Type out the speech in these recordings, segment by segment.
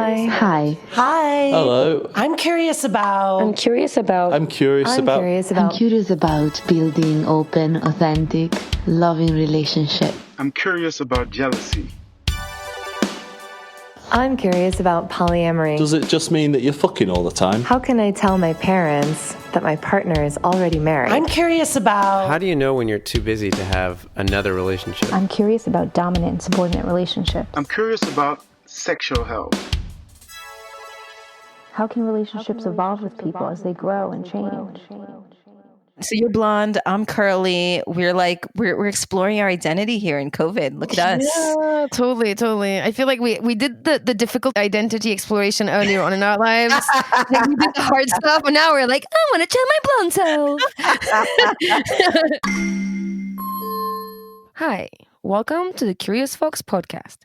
Hi. Hi. Hi. Hello. I'm curious about... I'm curious about Building open, authentic, loving relationship. I'm curious about jealousy. I'm curious about polyamory. Does it just mean that you're fucking all the time? How can I tell my parents that my partner is already married? I'm curious about... How do you know when you're too busy to have another relationship? I'm curious about dominant and subordinate relationships. I'm curious about sexual health. How can relationships evolve with people as they grow and change? So you're blonde, I'm curly. We're exploring our identity here in COVID. Look at us. Yeah, totally. I feel like we did the difficult identity exploration earlier on in our lives. Like we did the hard stuff, and now we're like, I want to tell my blonde self. Hi, welcome to the Curious Fox podcast.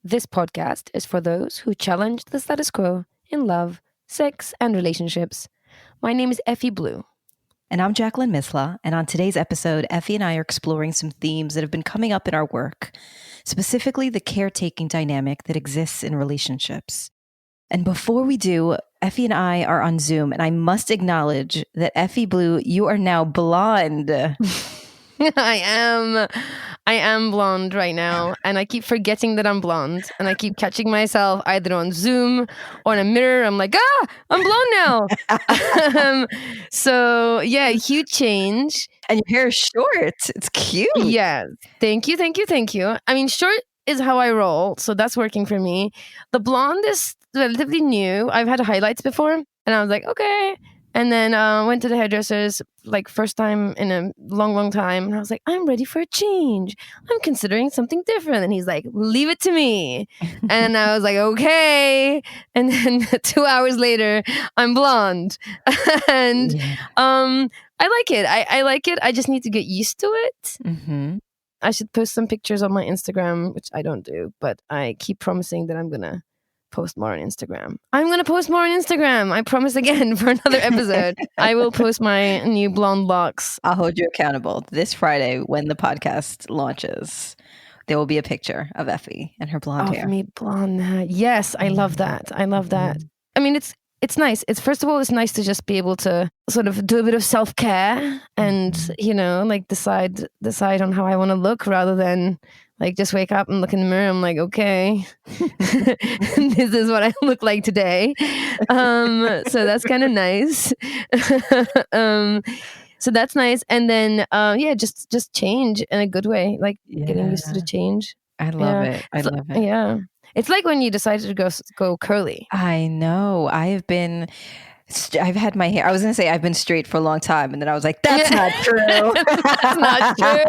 This podcast is for those who challenge the status quo in love, sex, and relationships. My name is Effy Blue. And I'm Jacqueline Misla, and on today's episode, Effy and I are exploring some themes that have been coming up in our work, specifically the caretaking dynamic that exists in relationships. And before we do, Effy and I are on Zoom, and I must acknowledge that Effy Blue, you are now blonde. I am blonde right now, and I keep forgetting that I'm blonde, and I keep catching myself either on Zoom or in a mirror. I'm like, I'm blonde now. So yeah, huge change. And your hair is short. It's cute. Yeah. Thank you. I mean, short is how I roll, so that's working for me. The blonde is relatively new. I've had highlights before, and I was like, okay. And then went to the hairdressers, like first time in a long time. And I was like, I'm ready for a change. I'm considering something different. And he's like, leave it to me. And I was like, okay. And then 2 hours later, I'm blonde. And I like it. I like it. I just need to get used to it. Mm-hmm. I should post some pictures on my Instagram, which I don't do. But I keep promising that I'm going to post more on Instagram. I'm going to post more on Instagram. I promise again for another episode. I will post my new blonde locks. I'll hold you accountable. This Friday, when the podcast launches, there will be a picture of Effy and her blonde hair. Me blonde hair. Yes, I love that. I mean, it's nice. First of all, it's nice to just be able to sort of do a bit of self-care and, like decide on how I want to look rather than like just wake up and look in the mirror. I'm like, okay, this is what I look like today. So that's kind of nice. So that's nice. And then, just change in a good way, like getting used to the change. I love it. I love it. Yeah. It's like when you decided to go curly. I know. I've had my hair. I was going to say I've been straight for a long time. And then I was like, that's not true. That's not true.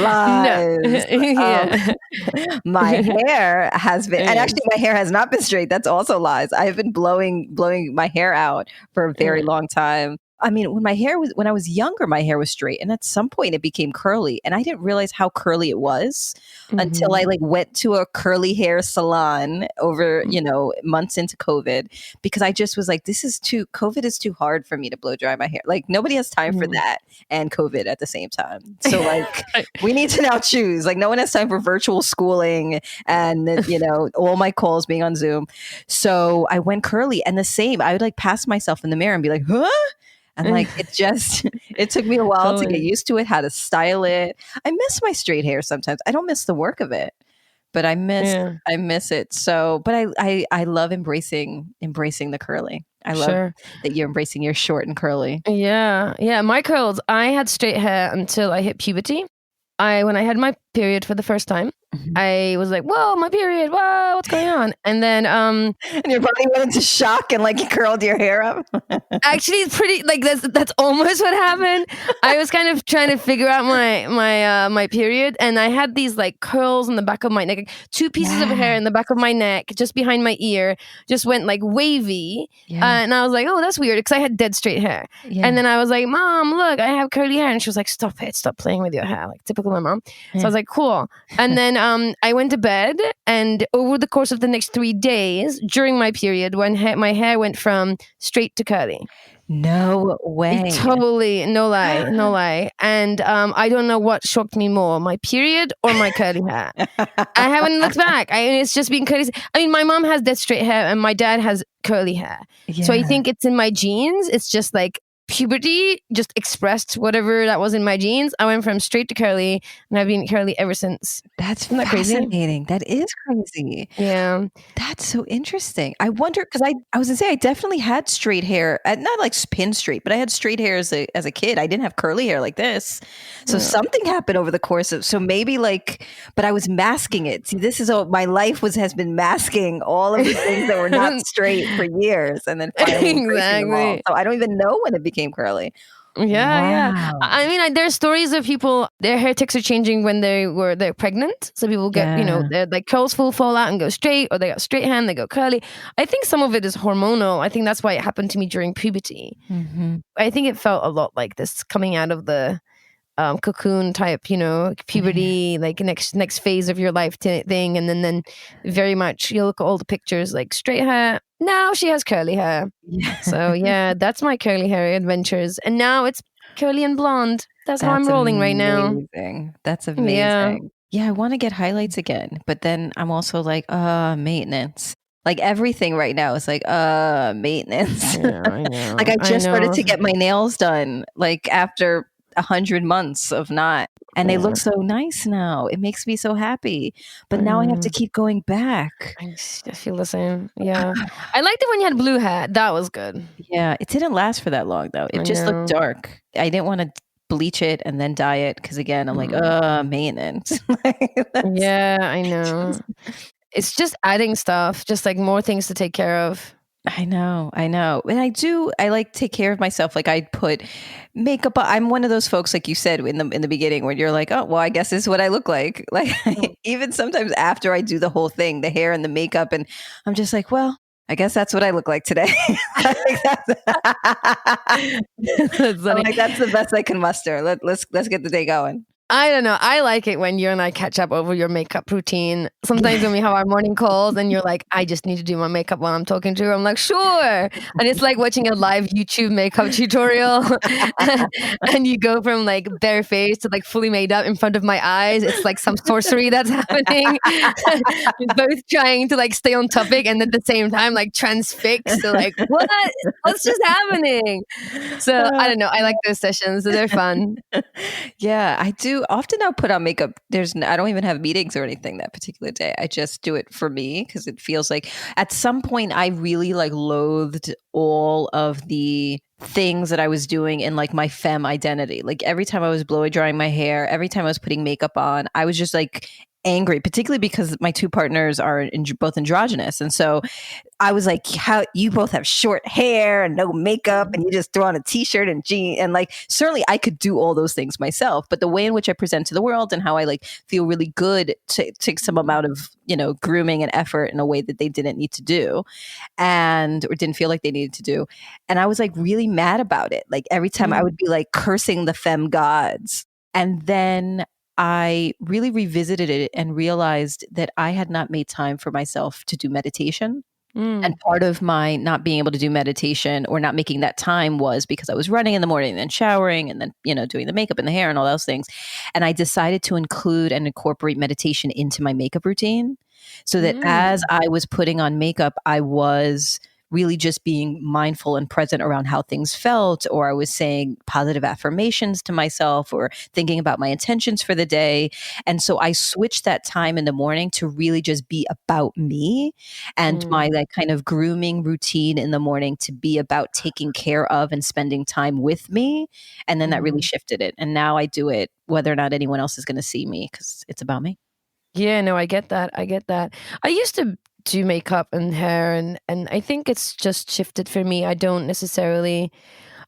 Lies. Yeah. My hair has been, and actually my hair has not been straight. That's also lies. I have been blowing my hair out for a very long time. I mean, when I was younger, my hair was straight, and at some point it became curly, and I didn't realize how curly it was until I went to a curly hair salon over, months into COVID, because I just was like, COVID is too hard for me to blow dry my hair. Like nobody has time for that and COVID at the same time. So we need to now choose. Like no one has time for virtual schooling and, all my calls being on Zoom. So I went curly, and the same, I would pass myself in the mirror and be like, huh? And it took me a while to get used to it, how to style it. I miss my straight hair sometimes. I don't miss the work of it, but I miss it. So, but I love embracing the curly. I love that you're embracing your short and curly. Yeah. Yeah. My curls, I had straight hair until I hit puberty. When I had my period for the first time, I was like, whoa, my period. Whoa, what's going on? And then and your body went into shock and you curled your hair up. Actually, it's pretty that's almost what happened. I was kind of trying to figure out my period, and I had these curls on the back of my neck, 2 pieces of hair in the back of my neck, just behind my ear, just went wavy. And I was like, oh, that's weird, because I had dead straight hair. And then I was like, Mom, look, I have curly hair. And she was like, stop playing with your hair, typical my mom. So I was like, cool. And then I went to bed, and over the course of the next 3 days during my period, when my hair went from straight to curly. No way. Totally, no lie, no lie. And I don't know what shocked me more, my period or my curly hair. I haven't looked back. It's just been curly. I mean, my mom has dead straight hair and my dad has curly hair. So I think it's in my genes. It's just like puberty just expressed whatever that was in my genes. I went from straight to curly, and I've been curly ever since. That's Isn't that crazy? fascinating. That is crazy. Yeah. That's so interesting. I wonder, because I was gonna say I definitely had straight hair, not like pin straight, but I had straight hair as a kid. I didn't have curly hair like this. So something happened over the course of, so maybe like, but I was masking it. See, this is all my life has been masking all of the things that were not straight for years, and then finally embracing them all. So I don't even know when it became curly. Yeah. I mean, there's stories of people, their hair texture changing when they're pregnant. So people get, their like curls fall out and go straight, or they got straight hair and they go curly. I think some of it is hormonal. I think that's why it happened to me during puberty. Mm-hmm. I think it felt a lot like this coming out of the cocoon type, puberty, like next phase of your life thing. And then very much, you look at all the pictures, like straight hair. Now she has curly hair. Yeah. So yeah, that's my curly hair adventures. And now it's curly and blonde. That's how I'm rolling right now. That's amazing. Yeah, I want to get highlights again. But then I'm also like, maintenance. Like everything right now is like, maintenance. Yeah, I know. Like I just started to get my nails done, like after 100 months of not, and they look so nice now. It makes me so happy. But now I have to keep going back. I feel the same. Yeah. I liked it when you had blue hair. That was good. Yeah. It didn't last for that long though. It just looked dark. I didn't want to bleach it and then dye it because again, I'm like, maintenance. Yeah, I know. It's just adding stuff, just like more things to take care of. I know. And I like take care of myself. Like I'd put makeup on. I'm one of those folks, like you said in the beginning, where you're like, oh, well, I guess this is what I look like. Like even sometimes after I do the whole thing, the hair and the makeup, and I'm just like, well, I guess that's what I look like today. That's the best I can muster. Let's get the day going. I don't know. I like it when you and I catch up over your makeup routine. Sometimes when we have our morning calls and you're like, I just need to do my makeup while I'm talking to you. I'm like, sure. And it's like watching a live YouTube makeup tutorial. And you go from like bare face to like fully made up in front of my eyes. It's like some sorcery that's happening. We're both trying to like stay on topic and at the same time like transfixed. So like, what's just happening? So I don't know. I like those sessions. So they're fun. Yeah, I do. Often I'll put on makeup. I don't even have meetings or anything that particular day. I just do it for me because it feels like at some point I really like loathed all of the things that I was doing in like my femme identity. Like every time I was blow drying my hair, every time I was putting makeup on, I was just like angry, particularly because my two partners are both androgynous. And so I was like, how you both have short hair and no makeup and you just throw on a t-shirt and jeans. And like, certainly I could do all those things myself, but the way in which I present to the world and how I like feel really good take some amount of, grooming and effort in a way that they didn't need to do or didn't feel like they needed to do. And I was like really mad about it. Like every time I would be like cursing the femme gods. And then I really revisited it and realized that I had not made time for myself to do meditation. And part of my not being able to do meditation or not making that time was because I was running in the morning and then showering and then, doing the makeup and the hair and all those things. And I decided to include and incorporate meditation into my makeup routine so that as I was putting on makeup, I was really just being mindful and present around how things felt, or I was saying positive affirmations to myself or thinking about my intentions for the day. And so I switched that time in the morning to really just be about me and my like kind of grooming routine in the morning to be about taking care of and spending time with me. And then that really shifted it. And now I do it whether or not anyone else is going to see me because it's about me. Yeah, no, I get that. I used to do makeup and hair and I think it's just shifted for me. I don't necessarily,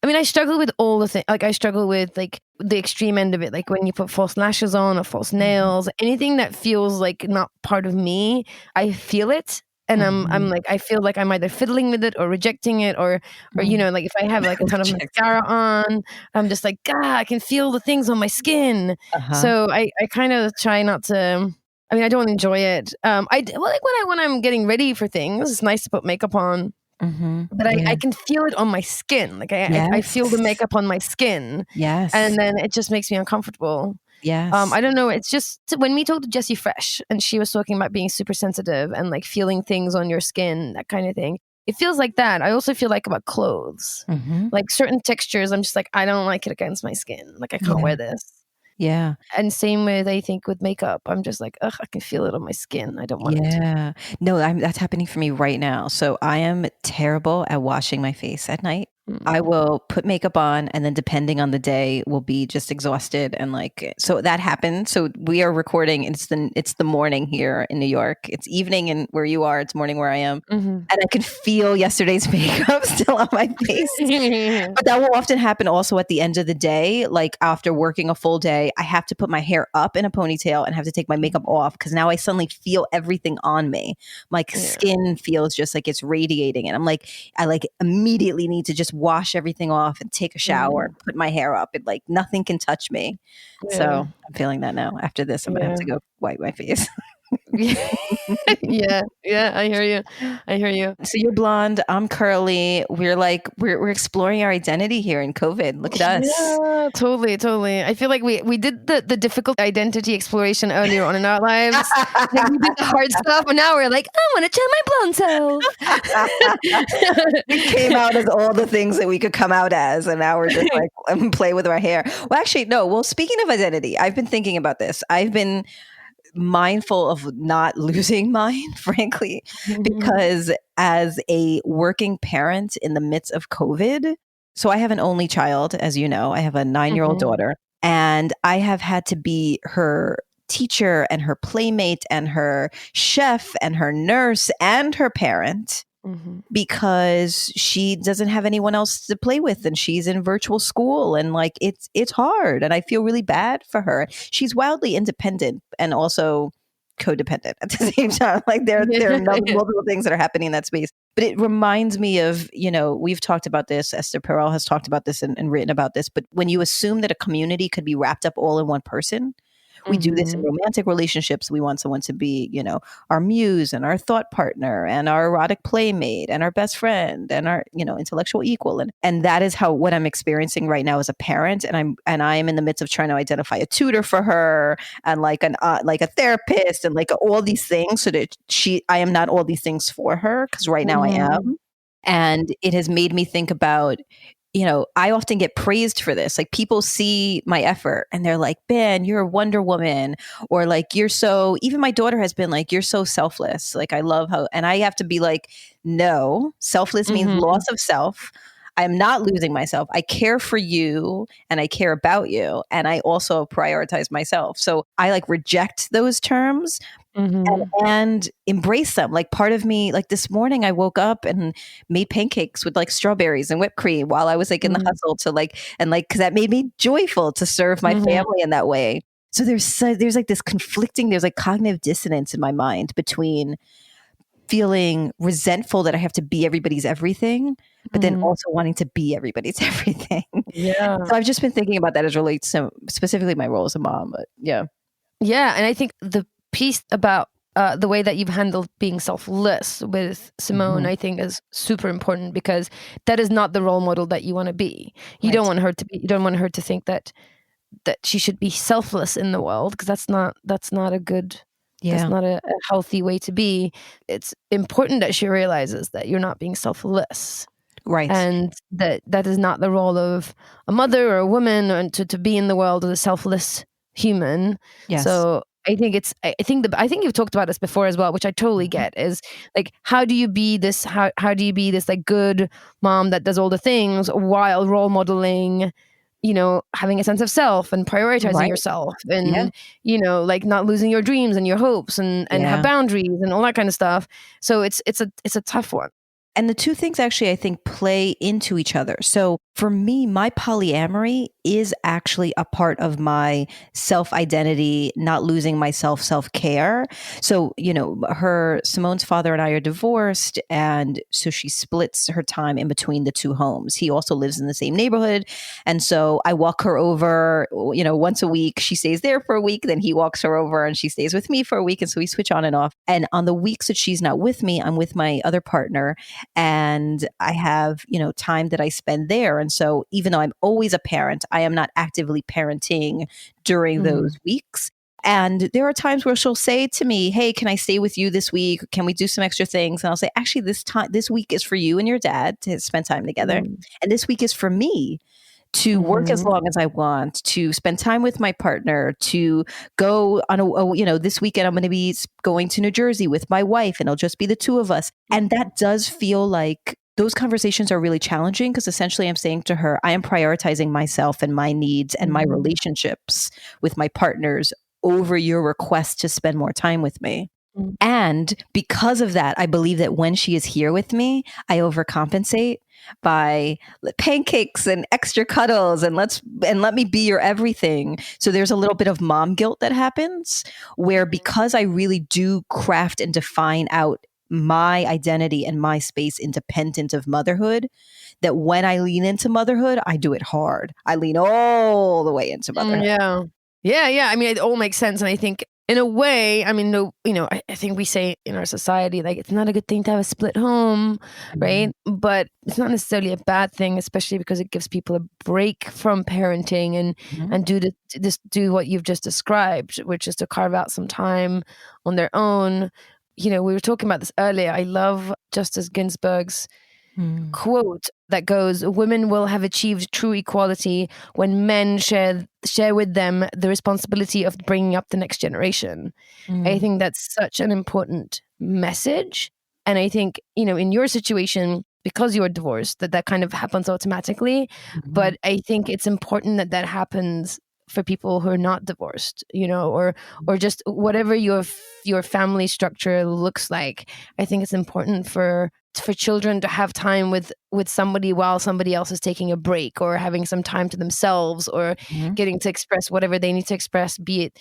I struggle with all the things. Like I struggle with like the extreme end of it, like when you put false lashes on or false nails, anything that feels like not part of me, I feel it. And I'm like, I feel like I'm either fiddling with it or rejecting it or like if I have like a ton of mascara on, I'm just like, God, I can feel the things on my skin. So I kind of try not to, I don't enjoy it. When I'm getting ready for things, it's nice to put makeup on but I can feel it on my skin. Like I feel the makeup on my skin. Yes. And then it just makes me uncomfortable. Yes. I don't know. It's just when we talked to Jessie Fresh and she was talking about being super sensitive and like feeling things on your skin, that kind of thing. It feels like that. I also feel like about clothes, like certain textures. I'm just like, I don't like it against my skin. Like I can't wear this. Yeah. And same with, I think, with makeup. I'm just like, ugh, I can feel it on my skin. I don't want it. Yeah. No, that's happening for me right now. So I am terrible at washing my face at night. I will put makeup on and then depending on the day will be just exhausted and like, so that happened. So we are recording. It's the morning here in New York. It's evening and where you are, it's morning where I am. And I can feel yesterday's makeup still on my face. But that will often happen also at the end of the day. Like after working a full day, I have to put my hair up in a ponytail and have to take my makeup off because now I suddenly feel everything on me. My skin feels just like it's radiating. And I'm like, I like immediately need to just wash everything off and take a shower, put my hair up. It like nothing can touch me. So I'm feeling that now. After this, I'm gonna have to go wipe my face. yeah, I hear you. So you're blonde, I'm curly. We're like we're exploring our identity here in COVID. Look at us. Yeah, totally. I feel like we did the difficult identity exploration earlier on in our lives. Like we did the hard stuff, and now we're like, I want to tell my blonde self. We came out as all the things that we could come out as, and now we're just like play with our hair. Well, actually, no. Well, speaking of identity, I've been thinking about this. I've been mindful of not losing mine, frankly, because as a working parent in the midst of COVID, so I have an only child, as you know, I have a 9-year-old daughter, and I have had to be her teacher and her playmate and her chef and her nurse and her parent because she doesn't have anyone else to play with and she's in virtual school and like it's hard and I feel really bad for her. She's wildly independent and also codependent at the same time. Like there are multiple things that are happening in that space. But it reminds me of, we've talked about this, Esther Perel has talked about this and written about this, but when you assume that a community could be wrapped up all in one person, we do this in romantic relationships. We want someone to be, our muse and our thought partner and our erotic playmate and our best friend and our, intellectual equal. And that is what I'm experiencing right now as a parent. And I am in the midst of trying to identify a tutor for her and like a therapist and like all these things so that I am not all these things for her because right now I am. And it has made me think about, I often get praised for this. Like people see my effort and they're like, Ben, you're a Wonder Woman. Or like, even my daughter has been like, you're so selfless. Like, I love how, and I have to be like, no, selfless means loss of self. I'm not losing myself. I care for you and I care about you. And I also prioritize myself. So I like reject those terms. And embrace them. Like part of me, like this morning I woke up and made pancakes with like strawberries and whipped cream while I was like in the hustle to because that made me joyful to serve my family in that way. So there's like this conflicting, there's like cognitive dissonance in my mind between feeling resentful that I have to be everybody's everything, but then also wanting to be everybody's everything. Yeah. So I've just been thinking about that as relates to specifically my role as a mom, but yeah. Yeah. And I think the piece about the way that you've handled being selfless with Simone, I think is super important because that is not the role model that you want to be. You don't want her to be. You don't want her to think that she should be selfless in the world because that's not a good. Yeah. That's not a healthy way to be. It's important that she realizes that you're not being selfless. Right. And that is not the role of a mother or a woman and to be in the world as a selfless human. Yes. So I think you've talked about this before as well, which I totally get, is like, how do you be this like good mom that does all the things while role modeling, having a sense of self and prioritizing yourself and, like not losing your dreams and your hopes and have boundaries and all that kind of stuff. So it's a tough one. And the two things actually, I think, play into each other. So for me, my polyamory is actually a part of my self-identity, not losing my self-care. So, Simone's father and I are divorced. And so she splits her time in between the two homes. He also lives in the same neighborhood. And so I walk her over, once a week. She stays there for a week. Then he walks her over and she stays with me for a week. And so we switch on and off. And on the weeks that she's not with me, I'm with my other partner. And I have, time that I spend there. And so even though I'm always a parent, I am not actively parenting during those weeks. And there are times where she'll say to me, hey, can I stay with you this week? Can we do some extra things? And I'll say, actually, this week is for you and your dad to spend time together. And this week is for me to work as long as I want, to spend time with my partner, to go on this weekend I'm going to be going to New Jersey with my wife and it'll just be the two of us. And that does feel like those conversations are really challenging because essentially I'm saying to her, I am prioritizing myself and my needs and my relationships with my partners over your request to spend more time with me. And because of that, I believe that when she is here with me, I overcompensate by pancakes and extra cuddles and let me be your everything. So there's a little bit of mom guilt that happens where because I really do craft and define out my identity and my space independent of motherhood, that when I lean into motherhood, I do it hard. I lean all the way into motherhood. Yeah. I mean, it all makes sense. And I think in a way, I mean, no, I think we say in our society, like, it's not a good thing to have a split home, right? But it's not necessarily a bad thing, especially because it gives people a break from parenting and do what you've just described, which is to carve out some time on their own. We were talking about this earlier. I love Justice Ginsburg's quote that goes, women will have achieved true equality when men share with them the responsibility of bringing up the next generation. I think that's such an important message. And I think, in your situation, because you're divorced, that kind of happens automatically. But I think it's important that happens for people who are not divorced, or just whatever your family structure looks like. I think it's important for children to have time with somebody while somebody else is taking a break or having some time to themselves or getting to express whatever they need to express, be it,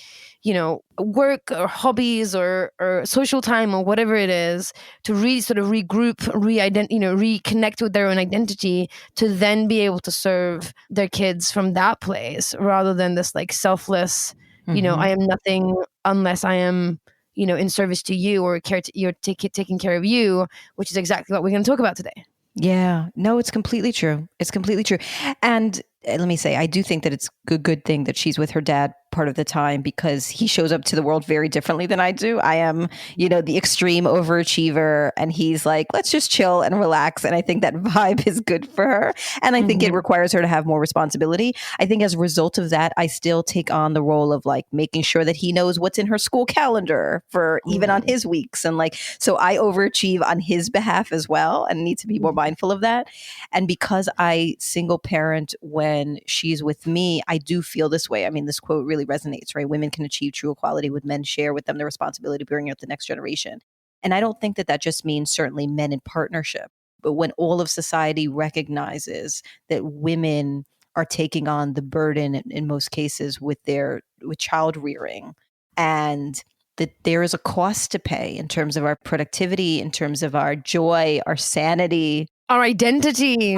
work or hobbies or social time or whatever it is, to sort of regroup, reconnect with their own identity, to then be able to serve their kids from that place rather than this like selfless, I am nothing unless I am in service to you or you're taking care of you, which is exactly what we're going to talk about today. Yeah, no, it's completely true. It's completely true. And let me say, I do think that it's a good thing that she's with her dad part of the time because he shows up to the world very differently than I do. I am, the extreme overachiever and he's like, let's just chill and relax. And I think that vibe is good for her. And I think it requires her to have more responsibility. I think as a result of that, I still take on the role of like making sure that he knows what's in her school calendar for even on his weeks. And like, so I overachieve on his behalf as well and need to be more mindful of that. And because I single parent when she's with me, I do feel this way. I mean, this quote really resonates, right? Women can achieve true equality when men share with them the responsibility of bringing up the next generation. And I don't think that just means certainly men in partnership, but when all of society recognizes that women are taking on the burden in most cases with child rearing, and that there is a cost to pay in terms of our productivity, in terms of our joy, our sanity, our identity.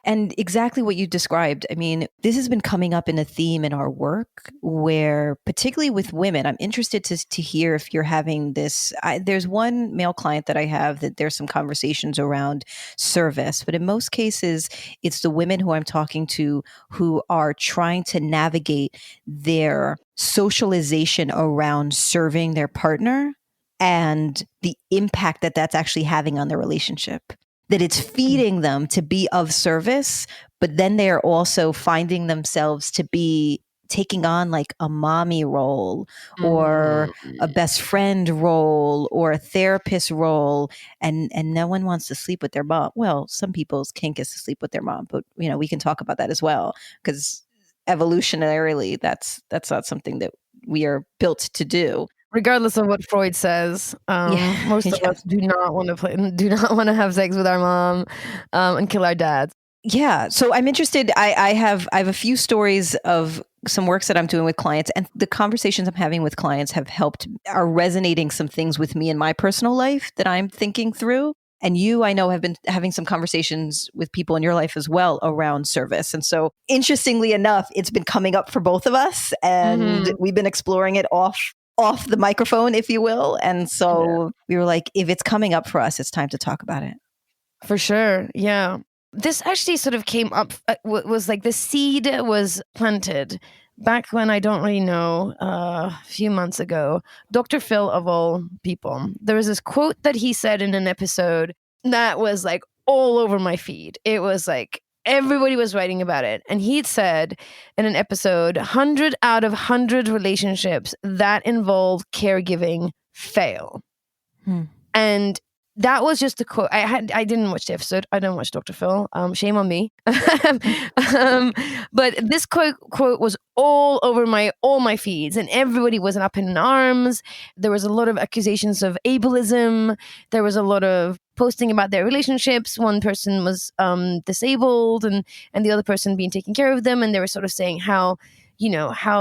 And exactly what you described. I mean, this has been coming up in a theme in our work where, particularly with women, I'm interested to hear if you're having this. There's one male client that I have that there's some conversations around service, but in most cases, it's the women who I'm talking to who are trying to navigate their socialization around serving their partner and the impact that that's actually having on their relationship, that it's feeding them to be of service, but then they're also finding themselves to be taking on like a mommy role or a best friend role or a therapist role. And no one wants to sleep with their mom. Well, some people's kink is to sleep with their mom, but we can talk about that as well, because evolutionarily, that's not something that we are built to do. Regardless of what Freud says, most of us do not want to have sex with our mom and kill our dads. Yeah. So I'm interested. I have a few stories of some works that I'm doing with clients, and the conversations I'm having with clients are resonating some things with me in my personal life that I'm thinking through. And you, I know, have been having some conversations with people in your life as well around service. And so, interestingly enough, it's been coming up for both of us, and we've been exploring it off the microphone, if you will. And so we were like, if it's coming up for us, it's time to talk about it. For sure. Yeah. This actually sort of came up, was like the seed was planted back when, I don't really know, a few months ago. Dr. Phil, of all people, there was this quote that he said in an episode that was like all over my feed. It was like everybody was writing about it. And he'd said in an episode, 100 out of 100 relationships that involve caregiving fail. And that was just a quote. I didn't watch the episode. I don't watch Dr. Phil. Shame on me. But this quote was all over all my feeds, and everybody was up in arms. There was a lot of accusations of ableism. There was a lot of posting about their relationships. One person was disabled, and the other person being taken care of them, and they were sort of saying how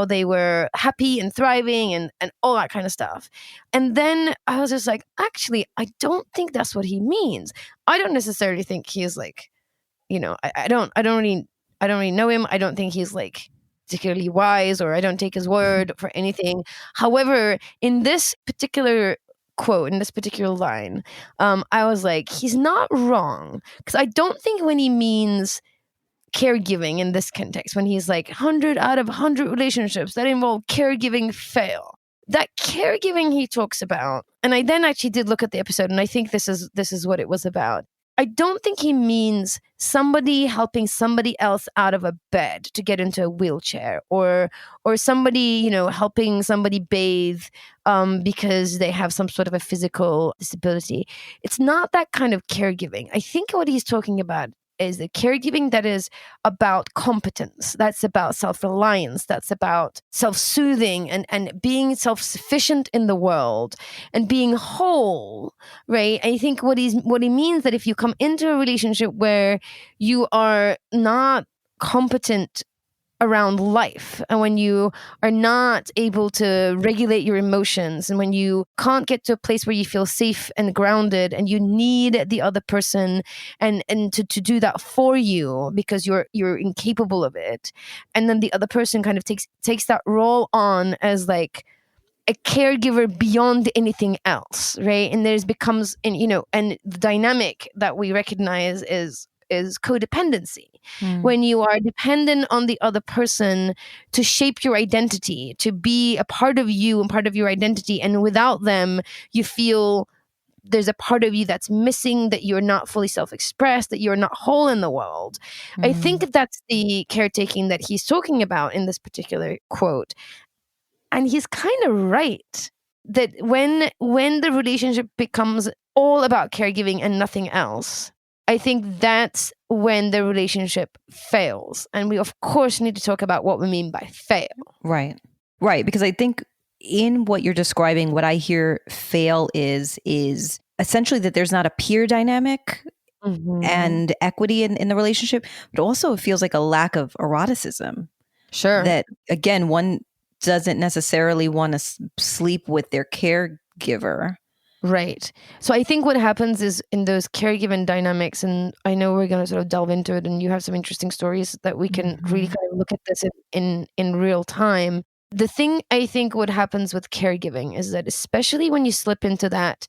they were happy and thriving and all that kind of stuff. And then I was just like, actually, I don't think that's what he means. I don't necessarily think he's like, I don't really know him. I don't think he's like particularly wise, or I don't take his word for anything. However, in this particular quote, in this particular line, I was like, he's not wrong. Because I don't think when he means caregiving in this context, when he's like 100 out of 100 relationships that involve caregiving fail, that caregiving he talks about, and I then actually did look at the episode, and I think this is what it was about. I don't think he means somebody helping somebody else out of a bed to get into a wheelchair, or somebody helping somebody bathe because they have some sort of a physical disability. It's not that kind of caregiving. I think what he's talking about is the caregiving that is about competence, that's about self-reliance, that's about self-soothing and being self-sufficient in the world and being whole, right? I think what he means that if you come into a relationship where you are not competent around life, and when you are not able to regulate your emotions, and when you can't get to a place where you feel safe and grounded, and you need the other person and to do that for you because you're incapable of it, and then the other person kind of takes that role on as like a caregiver beyond anything else, right? And becomes and the dynamic that we recognize is codependency. When you are dependent on the other person to shape your identity, to be a part of you and part of your identity, and without them you feel there's a part of you that's missing, that you're not fully self-expressed, that you're not whole in the world. I think that's the caretaking that he's talking about in this particular quote. And he's kind of right that when the relationship becomes all about caregiving and nothing else, I think that's when the relationship fails. And we, of course, need to talk about what we mean by fail. Right. Because I think in what you're describing, what I hear fail is essentially that there's not a peer dynamic and equity in the relationship, but also it feels like a lack of eroticism. Sure. That, again, one doesn't necessarily want to sleep with their caregiver. Right. So I think what happens is in those caregiving dynamics, and I know we're going to sort of delve into it, and you have some interesting stories that we can really kind of look at this in real time. The thing I think what happens with caregiving is that, especially when you slip into that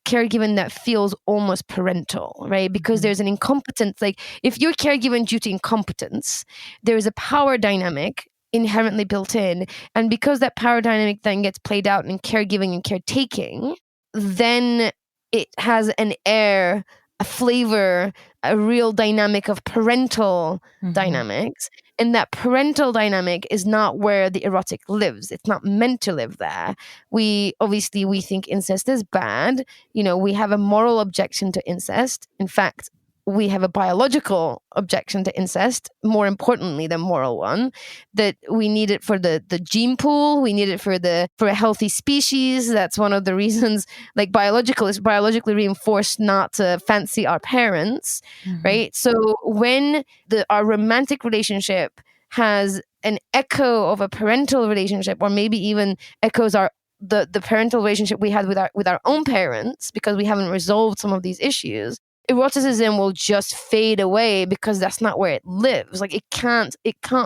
caregiving that feels almost parental, right? Because there's an incompetence, like if you're caregiving due to incompetence, there's a power dynamic inherently built in. And because that power dynamic then gets played out in caregiving and caretaking, then it has an air, a flavor, a real dynamic of parental dynamics. And that parental dynamic is not where the erotic lives. It's not meant to live there. We think incest is bad. We have a moral objection to incest. In fact, we have a biological objection to incest, more importantly the moral one, that we need it for the gene pool, we need it for a healthy species. That's one of the reasons, like is biologically reinforced not to fancy our parents, right? So when our romantic relationship has an echo of a parental relationship, or maybe even echoes the parental relationship we had with our own parents, because we haven't resolved some of these issues, eroticism will just fade away, because that's not where it lives. Like it can't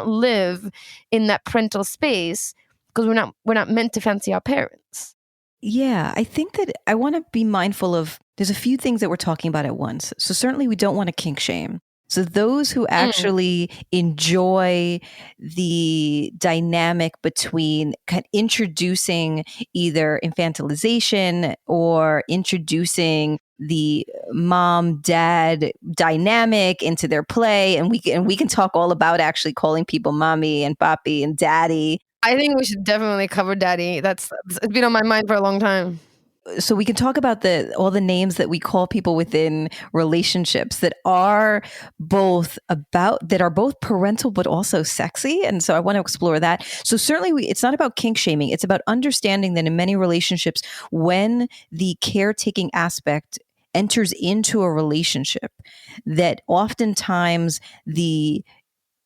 live in that parental space, because we're not meant to fancy our parents. Yeah, I think that I want to be mindful of, there's a few things that we're talking about at once. So certainly we don't want to kink shame. So those who actually enjoy the dynamic between introducing either infantilization or introducing the mom-dad dynamic into their play, and we can talk all about actually calling people mommy and papi and daddy. I think we should definitely cover daddy. It's been on my mind for a long time. So we can talk about all the names that we call people within relationships that are both parental but also sexy. And so I want to explore that. So certainly it's not about kink shaming. It's about understanding that in many relationships, when the caretaking aspect enters into a relationship, that oftentimes the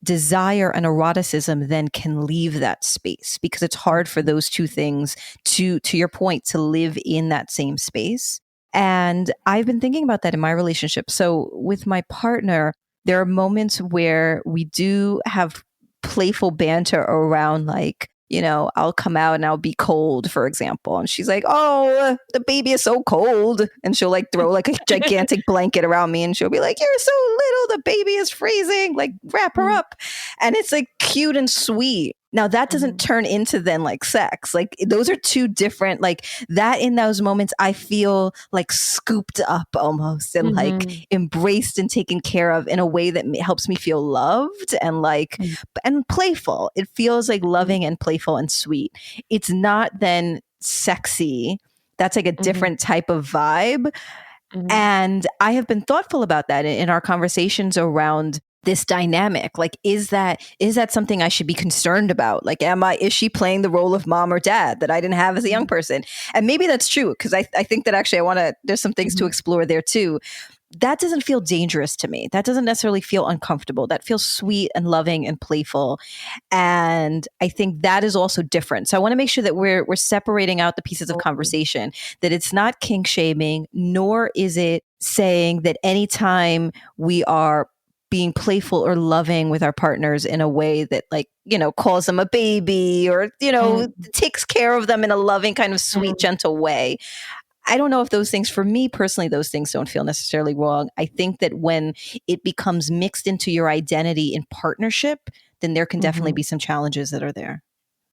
desire and eroticism then can leave that space, because it's hard for those two things to your point, to live in that same space. And I've been thinking about that in my relationship. So with my partner, there are moments where we do have playful banter around, like, you know, I'll come out and I'll be cold, for example. And she's like, oh, the baby is so cold. And she'll like throw like a gigantic blanket around me, and she'll be like, you're so little, the baby is freezing, like wrap her up. And it's like cute and sweet. Now that doesn't turn into then like sex. Like those are two different, like that in those moments, I feel like scooped up almost and like embraced and taken care of in a way that helps me feel loved and like, and playful. It feels like loving and playful and sweet. It's not then sexy. That's like a different type of vibe. And I have been thoughtful about that in our conversations around this dynamic. Like, is that something I should be concerned about? Like, is she playing the role of mom or dad that I didn't have as a young person? And maybe that's true, because I think that actually there's some things to explore there too. That doesn't feel dangerous to me. That doesn't necessarily feel uncomfortable. That feels sweet and loving and playful. And I think that is also different. So I want to make sure that we're separating out the pieces of conversation, that it's not kink shaming, nor is it saying that anytime we are being playful or loving with our partners in a way that, like, you know, calls them a baby or, you know, takes care of them in a loving kind of sweet, gentle way. I don't know if those things, for me personally, those things don't feel necessarily wrong. I think that when it becomes mixed into your identity in partnership, then there can definitely be some challenges that are there.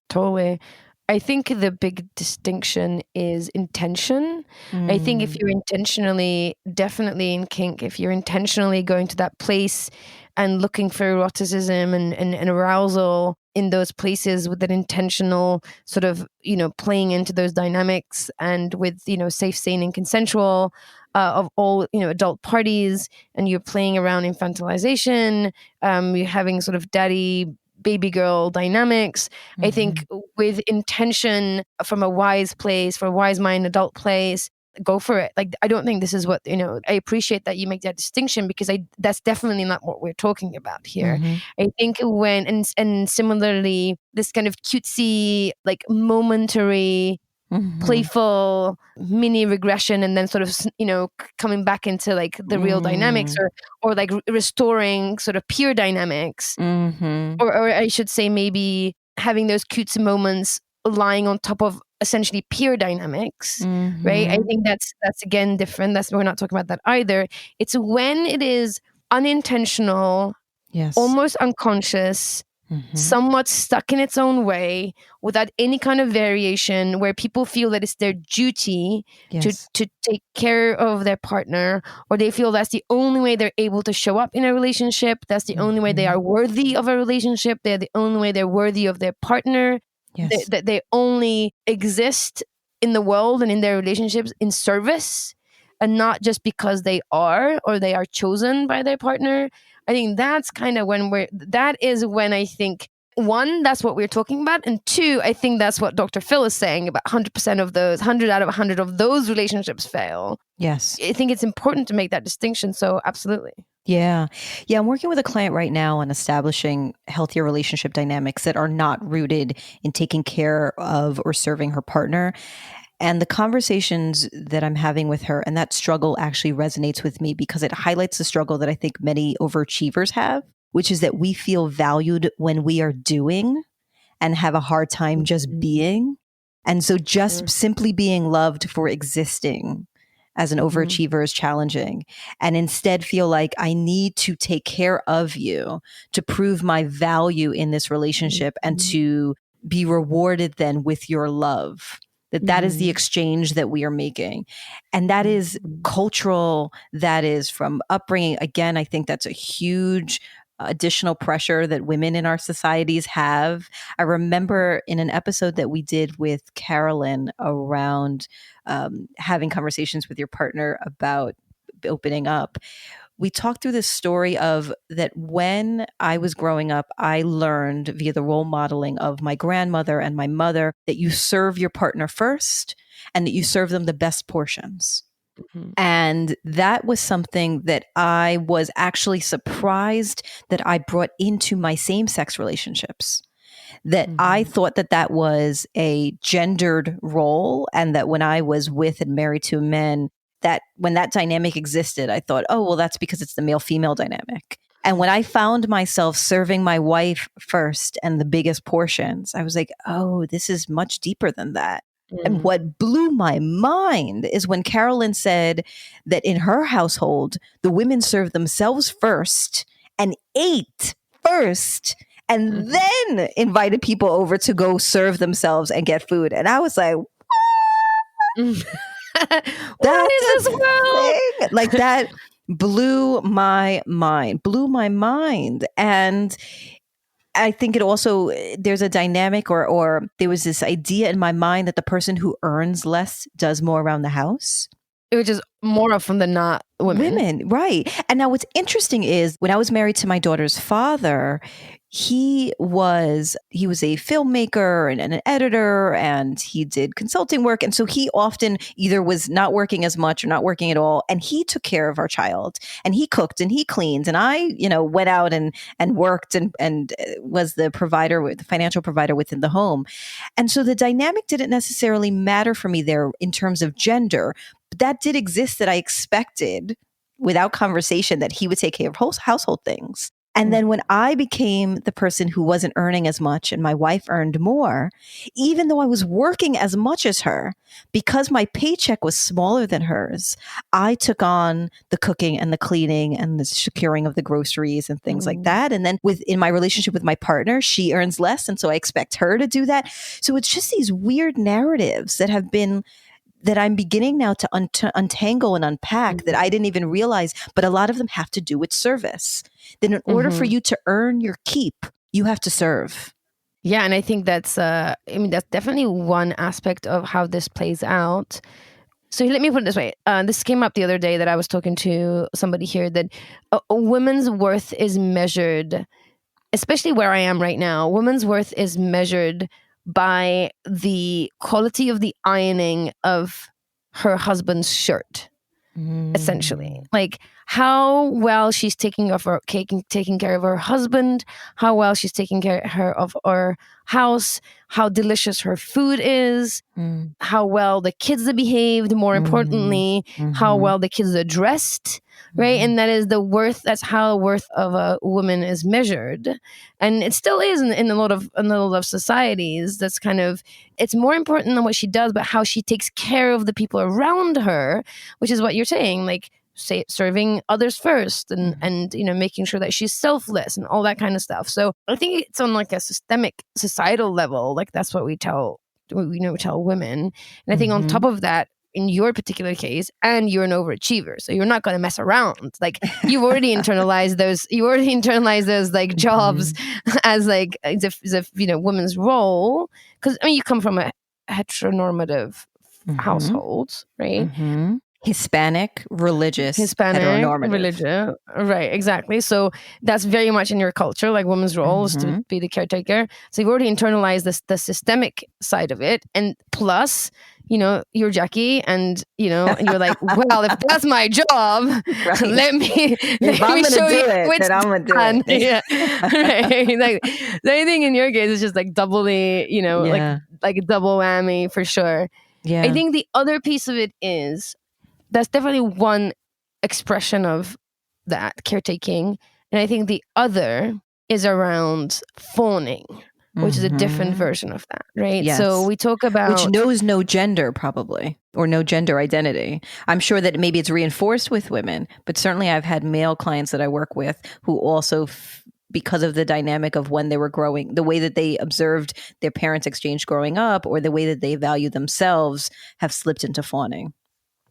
Totally. I think the big distinction is intention. I think if you're intentionally, definitely in kink, if you're intentionally going to that place and looking for eroticism and arousal in those places with an intentional sort of, you know, playing into those dynamics and with, you know, safe, sane and consensual of all, you know, adult parties, and you're playing around infantilization, you're having sort of daddy baby girl dynamics. I think with intention from a wise place, for a wise mind adult place, go for it. Like, I don't think this is what, you know, I appreciate that you make that distinction, because that's definitely not what we're talking about here. I think when, and similarly, this kind of cutesy, like momentary, playful mini regression, and then sort of, you know, coming back into like the real dynamics, or like restoring sort of peer dynamics, or I should say maybe having those cutesy moments lying on top of essentially peer dynamics, right? I think that's again different. We're not talking about that either. It's when it is unintentional, almost unconscious, somewhat stuck in its own way without any kind of variation, where people feel that it's their duty to take care of their partner, or they feel that's the only way they're able to show up in a relationship. That's the only way they are worthy of a relationship. They're the only way they're worthy of their partner. That they only exist in the world and in their relationships in service. and not just because they are or they are chosen by their partner. I think that's kind of that is when I think, one, that's what we're talking about. And two, I think that's what Dr. Phil is saying about 100% of those, 100 out of 100 of those relationships fail. Yes. I think it's important to make that distinction. So absolutely. Yeah. Yeah. I'm working with a client right now on establishing healthier relationship dynamics that are not rooted in taking care of or serving her partner. And the conversations that I'm having with her and that struggle actually resonates with me because it highlights the struggle that I think many overachievers have, which is that we feel valued when we are doing and have a hard time just being. And so just simply being loved for existing as an overachiever is challenging, and instead feel like I need to take care of you to prove my value in this relationship and to be rewarded then with your love. That is the exchange that we are making. And that is cultural, that is from upbringing. Again, I think that's a huge additional pressure that women in our societies have. I remember in an episode that we did with Carolyn around having conversations with your partner about opening up, we talked through this story of that when I was growing up, I learned via the role modeling of my grandmother and my mother that you serve your partner first and that you serve them the best portions. And that was something that I was actually surprised that I brought into my same-sex relationships. That I thought that that was a gendered role, and that when I was with and married to men, that when that dynamic existed, I thought, oh, well, that's because it's the male-female dynamic. And when I found myself serving my wife first and the biggest portions, I was like, oh, this is much deeper than that. And what blew my mind is when Carolyn said that in her household, the women served themselves first and ate first and then invited people over to go serve themselves and get food. And I was like, What is this world? like that blew my mind. And I think it also, there's a dynamic or there was this idea in my mind that the person who earns less does more around the house. Which is more often than not women. Women, right. And now what's interesting is when I was married to my daughter's father, he was a filmmaker and an editor, and he did consulting work. And so he often either was not working as much or not working at all. And he took care of our child, and he cooked and he cleaned. And I, went out and worked and was the provider, the financial provider within the home. And so the dynamic didn't necessarily matter for me there in terms of gender. But that did exist, that I expected without conversation that he would take care of household things. And then when I became the person who wasn't earning as much and my wife earned more, even though I was working as much as her, because my paycheck was smaller than hers, I took on the cooking and the cleaning and the securing of the groceries and things like that. And then in my relationship with my partner, she earns less. And so I expect her to do that. So it's just these weird narratives that I'm beginning now to untangle and unpack that I didn't even realize, but a lot of them have to do with service. Then in order for you to earn your keep, you have to serve. Yeah, and I think that's definitely one aspect of how this plays out. So let me put it this way. This came up the other day that I was talking to somebody here that a woman's worth is measured, especially where I am right now, women's worth is measured by the quality of the ironing of her husband's shirt, essentially. Like how well she's taking care of her husband, how well she's taking care of her house, how delicious her food is, how well the kids are behaved, more importantly, how well the kids are dressed, right? And that is the worth, that's how worth of a woman is measured. And it still is in a lot of societies. That's kind of, it's more important than what she does, but how she takes care of the people around her, which is what you're saying, like serving others first and making sure that she's selfless and all that kind of stuff. So I think it's on like a systemic societal level, like that's what we tell women. And I think on top of that, in your particular case, and you're an overachiever, so you're not going to mess around. Like you've already internalized those like jobs as like as if women's role, because you come from a heteronormative household, right? Hispanic, religious, Hispanic, heteronormative. religious. Right, exactly. So that's very much in your culture. Like women's role is Mm-hmm. to be the caretaker. So you've already internalized the systemic side of it. And plus, you're Jackie, and you're like, well, if that's my job, Right. let me If I'm gonna show do you it, which then I'm gonna do hand. it. Yeah, right. Like the only thing in your case is just like doubly, Yeah. like a double whammy for sure. Yeah. I think the other piece of it is that's definitely one expression of that caretaking, and I think the other is around fawning, which is a different version of that, right? Yes. So we talk about which knows no gender, probably, or no gender identity. I'm sure that maybe it's reinforced with women, but certainly I've had male clients that I work with who also, because of the dynamic of when they were growing, the way that they observed their parents exchange growing up, or the way that they value themselves, have slipped into fawning.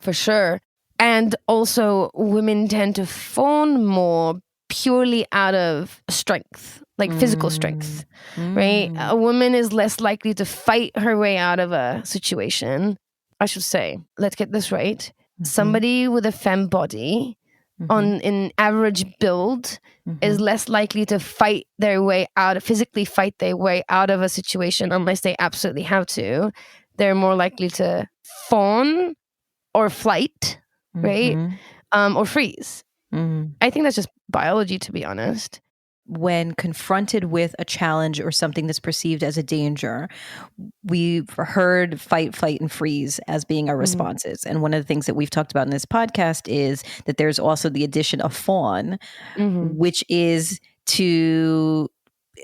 for sure. And also, women tend to fawn more purely out of strength, like physical strength, right? A woman is less likely to fight her way out of a situation. I should say, let's get this right. Somebody with a femme body on an average build is less likely to fight their way out, physically fight their way out of a situation unless they absolutely have to. They're more likely to fawn or flight, right? Or freeze. I think that's just biology, to be honest. When confronted with a challenge or something that's perceived as a danger, we've heard fight, flight, and freeze as being our responses. And one of the things that we've talked about in this podcast is that there's also the addition of fawn, which is to...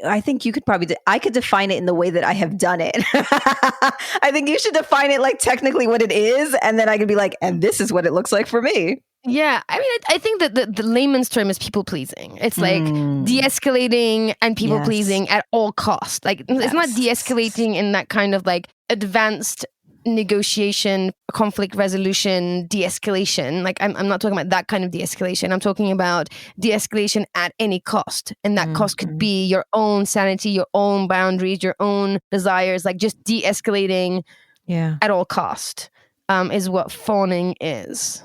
I think you could probably, I could define it in the way that I have done it. I think you should define it like technically what it is. And then I could be like, and this is what it looks like for me. Yeah. I mean, I think that the layman's term is people pleasing. It's like de-escalating and people pleasing at all costs. Like it's not de-escalating in that kind of like advanced negotiation, conflict resolution, de-escalation. Like I'm not talking about that kind of de-escalation. I'm talking about de-escalation at any cost. And that cost could be your own sanity, your own boundaries, your own desires, like just de-escalating at all cost is what fawning is.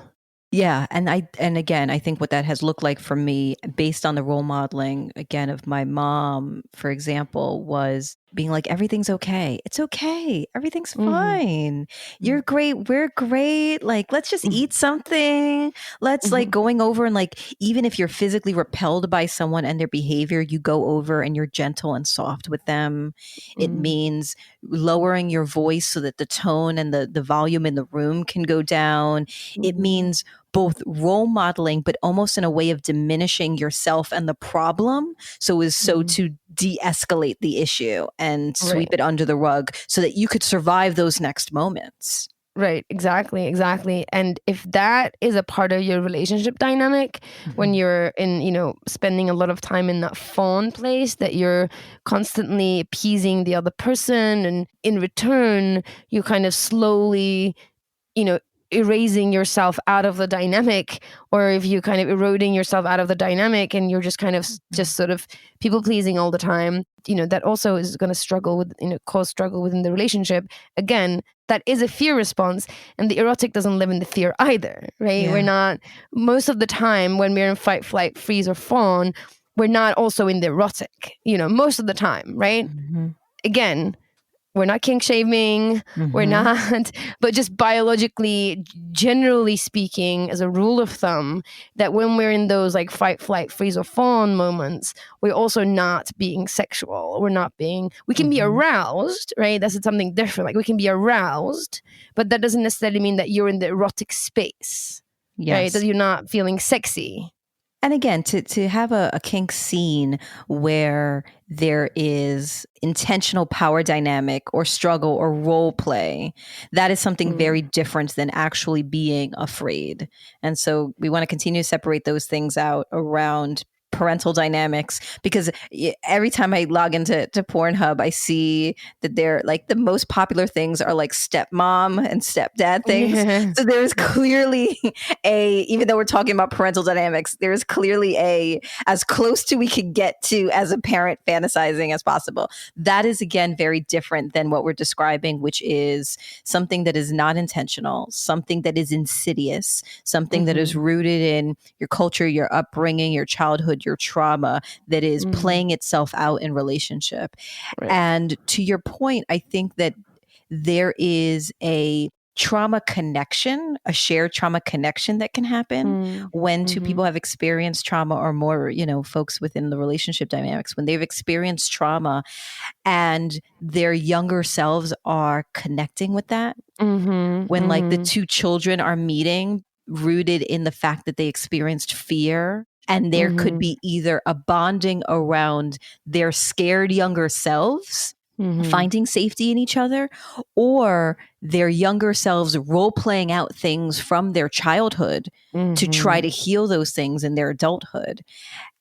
Yeah. And again, I think what that has looked like for me, based on the role modeling, again, of my mom, for example, was being like, everything's okay. It's okay. Everything's fine. You're great. We're great. Like, let's just eat something. Let's like going over and like, even if you're physically repelled by someone and their behavior, you go over and you're gentle and soft with them. It means lowering your voice so that the tone and the volume in the room can go down. It means both role modeling, but almost in a way of diminishing yourself and the problem. So to de-escalate the issue and sweep it under the rug so that you could survive those next moments. Right. Exactly. And if that is a part of your relationship dynamic, when you're in, spending a lot of time in that fawn place, that you're constantly appeasing the other person, and in return, you kind of slowly, erasing yourself out of the dynamic, or if you kind of eroding yourself out of the dynamic and you're just kind of just sort of people pleasing all the time, that also is going to struggle with, cause struggle within the relationship. Again, that is a fear response, and the erotic doesn't live in the fear either, right? We're not, most of the time when we're in fight, flight, freeze, or fawn, we're not also in the erotic, most of the time, right? Again, we're not kink shaming, we're not, but just biologically, generally speaking, as a rule of thumb, that when we're in those like fight, flight, freeze, or fawn moments, we're also not being sexual. We can be aroused, right? That's something different. Like we can be aroused, but that doesn't necessarily mean that you're in the erotic space, right? That you're not feeling sexy. And again, to have a kink scene where there is intentional power dynamic or struggle or role play, that is something very different than actually being afraid. And so we want to continue to separate those things out around parental dynamics, because every time I log into Pornhub, I see that they're like the most popular things are like stepmom and stepdad things. Yeah. So there's clearly even though we're talking about parental dynamics, there's clearly as close to we could get to as a parent fantasizing as possible. That is again very different than what we're describing, which is something that is not intentional, something that is insidious, something that is rooted in your culture, your upbringing, your childhood, your trauma, that is playing itself out in relationship. Right. And to your point, I think that there is a trauma connection, a shared trauma connection that can happen when two people have experienced trauma, or more, folks within the relationship dynamics, when they've experienced trauma and their younger selves are connecting with that. When like the two children are meeting, rooted in the fact that they experienced fear, and there could be either a bonding around their scared younger selves finding safety in each other, or their younger selves role playing out things from their childhood to try to heal those things in their adulthood.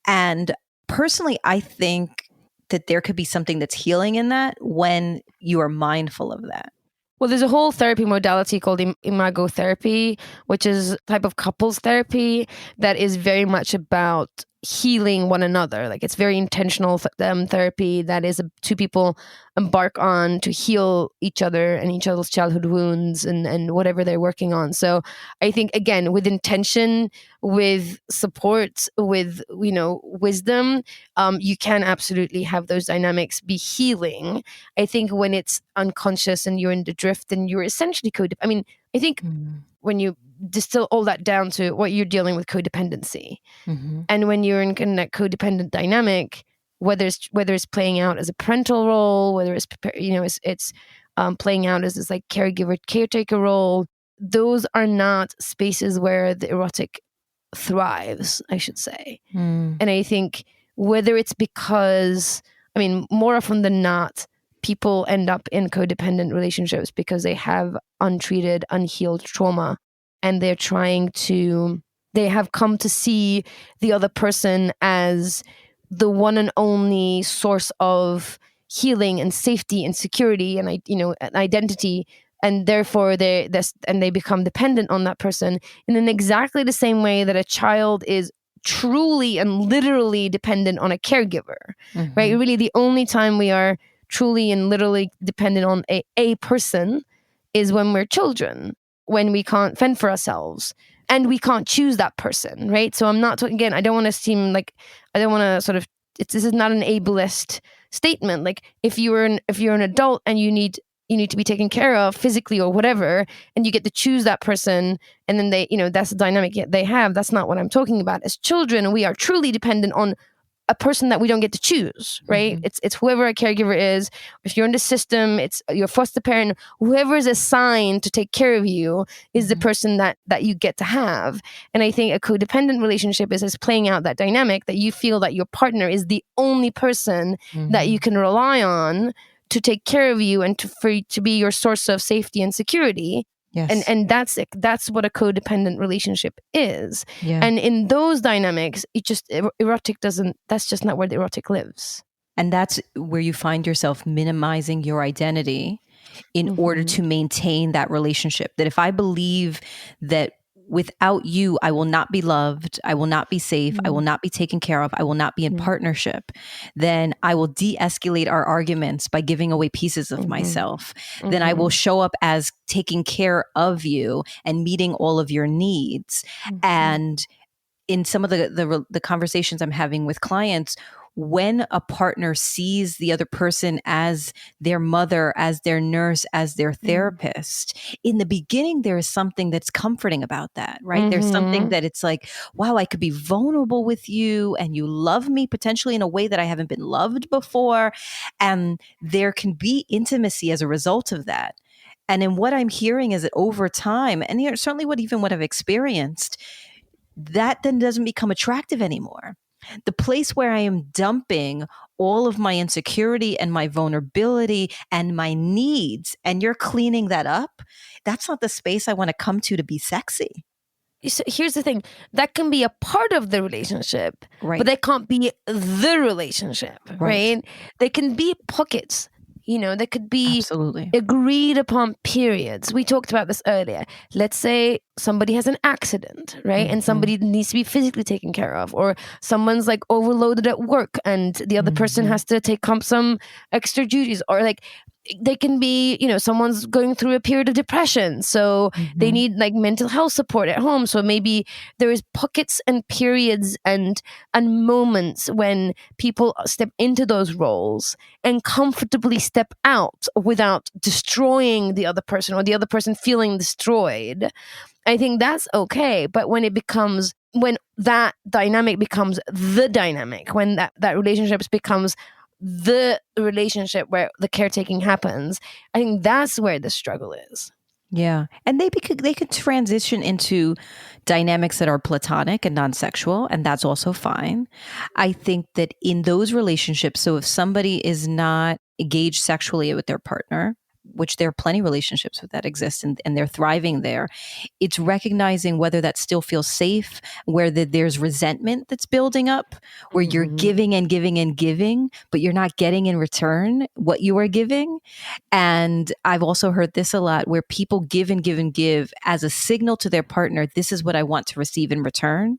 And personally, I think that there could be something that's healing in that when you are mindful of that. Well, there's a whole therapy modality called imago therapy, which is a type of couples therapy that is very much about healing one another. Like, it's very intentional therapy that is two people embark on to heal each other and each other's childhood wounds and whatever they're working on. So I think, again, with intention, with support, with, wisdom, you can absolutely have those dynamics be healing. I think when it's unconscious and you're in the drift and you're essentially I think when you distill all that down to what you're dealing with, codependency. And when you're in that codependent dynamic, whether it's playing out as a parental role, whether it's it's playing out as this like caregiver caretaker role, those are not spaces where the erotic thrives, I should say. And I think whether it's because, more often than not, people end up in codependent relationships because they have untreated, unhealed trauma, and they have come to see the other person as the one and only source of healing and safety and security and an identity, and therefore they become dependent on that person in exactly the same way that a child is truly and literally dependent on a caregiver, right? Really, the only time we are truly and literally dependent on a person is when we're children, when we can't fend for ourselves and we can't choose that person, right? So I'm not talking, again, I don't want to seem like, I don't want to sort of, this is not an ableist statement. Like, if you're an adult and you need to be taken care of physically or whatever, and you get to choose that person, and then they, that's the dynamic they have. That's not what I'm talking about. As children, we are truly dependent on a person that we don't get to choose, right? It's whoever a caregiver is. If you're in the system, it's your foster parent. Whoever is assigned to take care of you is the person that you get to have. And I think a codependent relationship is playing out that dynamic, that you feel that your partner is the only person that you can rely on to take care of you and to be your source of safety and security. Yes. And that's what a codependent relationship is. Yeah. And in those dynamics, erotic that's just not where the erotic lives. And that's where you find yourself minimizing your identity in order to maintain that relationship. That if I believe that without you, I will not be loved, I will not be safe, I will not be taken care of, I will not be in partnership, then I will de-escalate our arguments by giving away pieces of myself. Then I will show up as taking care of you and meeting all of your needs. And in some of the conversations I'm having with clients, when a partner sees the other person as their mother, as their nurse, as their therapist, in the beginning, there is something that's comforting about that, right? There's something that it's like, wow, I could be vulnerable with you and you love me potentially in a way that I haven't been loved before. And there can be intimacy as a result of that. And in what I'm hearing is that over time, and certainly what I've experienced, that then doesn't become attractive anymore. The place where I am dumping all of my insecurity and my vulnerability and my needs, and you're cleaning that up, that's not the space I want to come to be sexy. here's the thing, that can be a part of the relationship, Right. but they can't be the relationship, right? They can be pockets. They could be Absolutely. agreed upon periods. We talked about this earlier. Let's say somebody has an accident, right? And somebody needs to be physically taken care of, or someone's like overloaded at work and the other person has to take up some extra duties, or like they can be, someone's going through a period of depression. So they need like mental health support at home. So maybe there is pockets and periods and moments when people step into those roles and comfortably step out without destroying the other person or the other person feeling destroyed. I think that's okay. But when that dynamic becomes the dynamic, when that relationship becomes the relationship where the caretaking happens, I think that's where the struggle is. Yeah. And they could transition into dynamics that are platonic and non-sexual, and that's also fine. I think that in those relationships, so if somebody is not engaged sexually with their partner, which there are plenty of relationships that exist and they're thriving there, it's recognizing whether that still feels safe, whether there's resentment that's building up, where you're giving and giving and giving, but you're not getting in return what you are giving. And I've also heard this a lot, where people give and give and give as a signal to their partner, this is what I want to receive in return.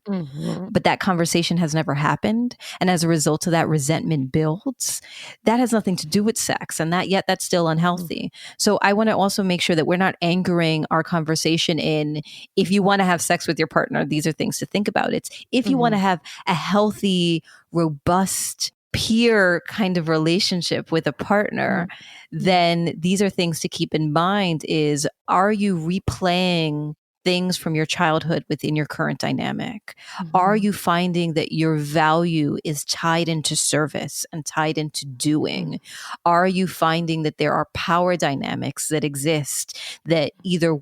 But that conversation has never happened. And as a result of that, resentment builds. That has nothing to do with sex, and that's still unhealthy. So I want to also make sure that we're not anchoring our conversation in, if you want to have sex with your partner, these are things to think about. It's if you want to have a healthy, robust, peer kind of relationship with a partner, then these are things to keep in mind. Is, are you replaying things from your childhood within your current dynamic? Are you finding that your value is tied into service and tied into doing? Are you finding that there are power dynamics that exist that either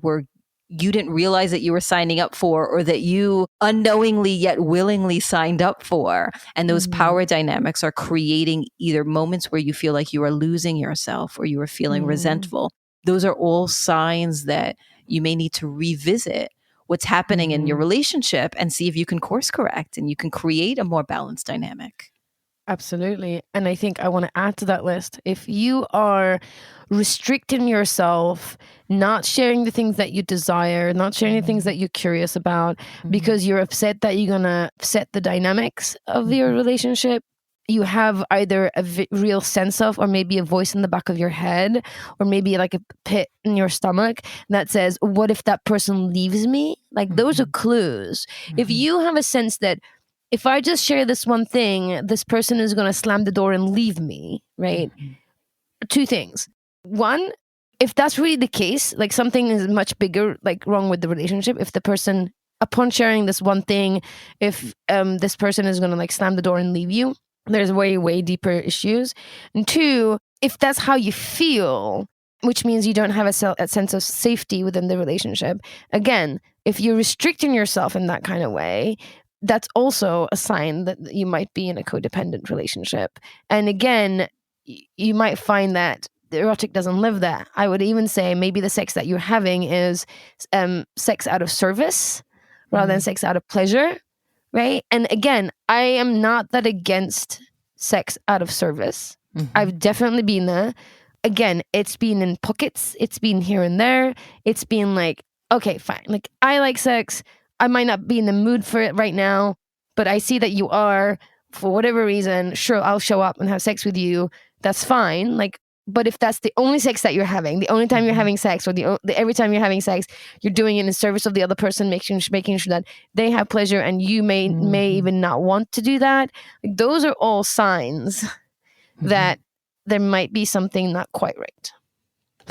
you didn't realize that you were signing up for, or that you unknowingly yet willingly signed up for? And those power dynamics are creating either moments where you feel like you are losing yourself or you are feeling resentful. Those are all signs that you may need to revisit what's happening in your relationship and see if you can course correct and you can create a more balanced dynamic. Absolutely. And I think I want to add to that list. If you are restricting yourself, not sharing the things that you desire, not sharing the things that you're curious about, because you're upset that you're going to upset the dynamics of your relationship, you have either a real sense of, or maybe a voice in the back of your head, or maybe like a pit in your stomach that says, what if that person leaves me? Like those are clues. If you have a sense that if I just share this one thing, this person is going to slam the door and leave me, right? Two things. One, if that's really the case, like something is much bigger, like wrong with the relationship. If the person, upon sharing this one thing, if this person is going to like slam the door and leave you, there's way, way deeper issues. And two, if that's how you feel, which means you don't have a sense of safety within the relationship. Again, if you're restricting yourself in that kind of way, that's also a sign that you might be in a codependent relationship. And again, you might find that the erotic doesn't live there. I would even say maybe the sex that you're having is sex out of service rather than sex out of pleasure, right? And again, I am not that against sex out of service. I've definitely been there. Again, it's been in pockets. It's been here and there. It's been like, okay, fine. Like, I like sex. I might not be in the mood for it right now, but I see that you are, for whatever reason. Sure, I'll show up and have sex with you. That's fine. Like, but if that's the only sex that you're having, the only time you're having sex, or every time you're having sex, you're doing it in service of the other person, making sure that they have pleasure, and you may even not want to do that. Like, those are all signs that there might be something not quite right.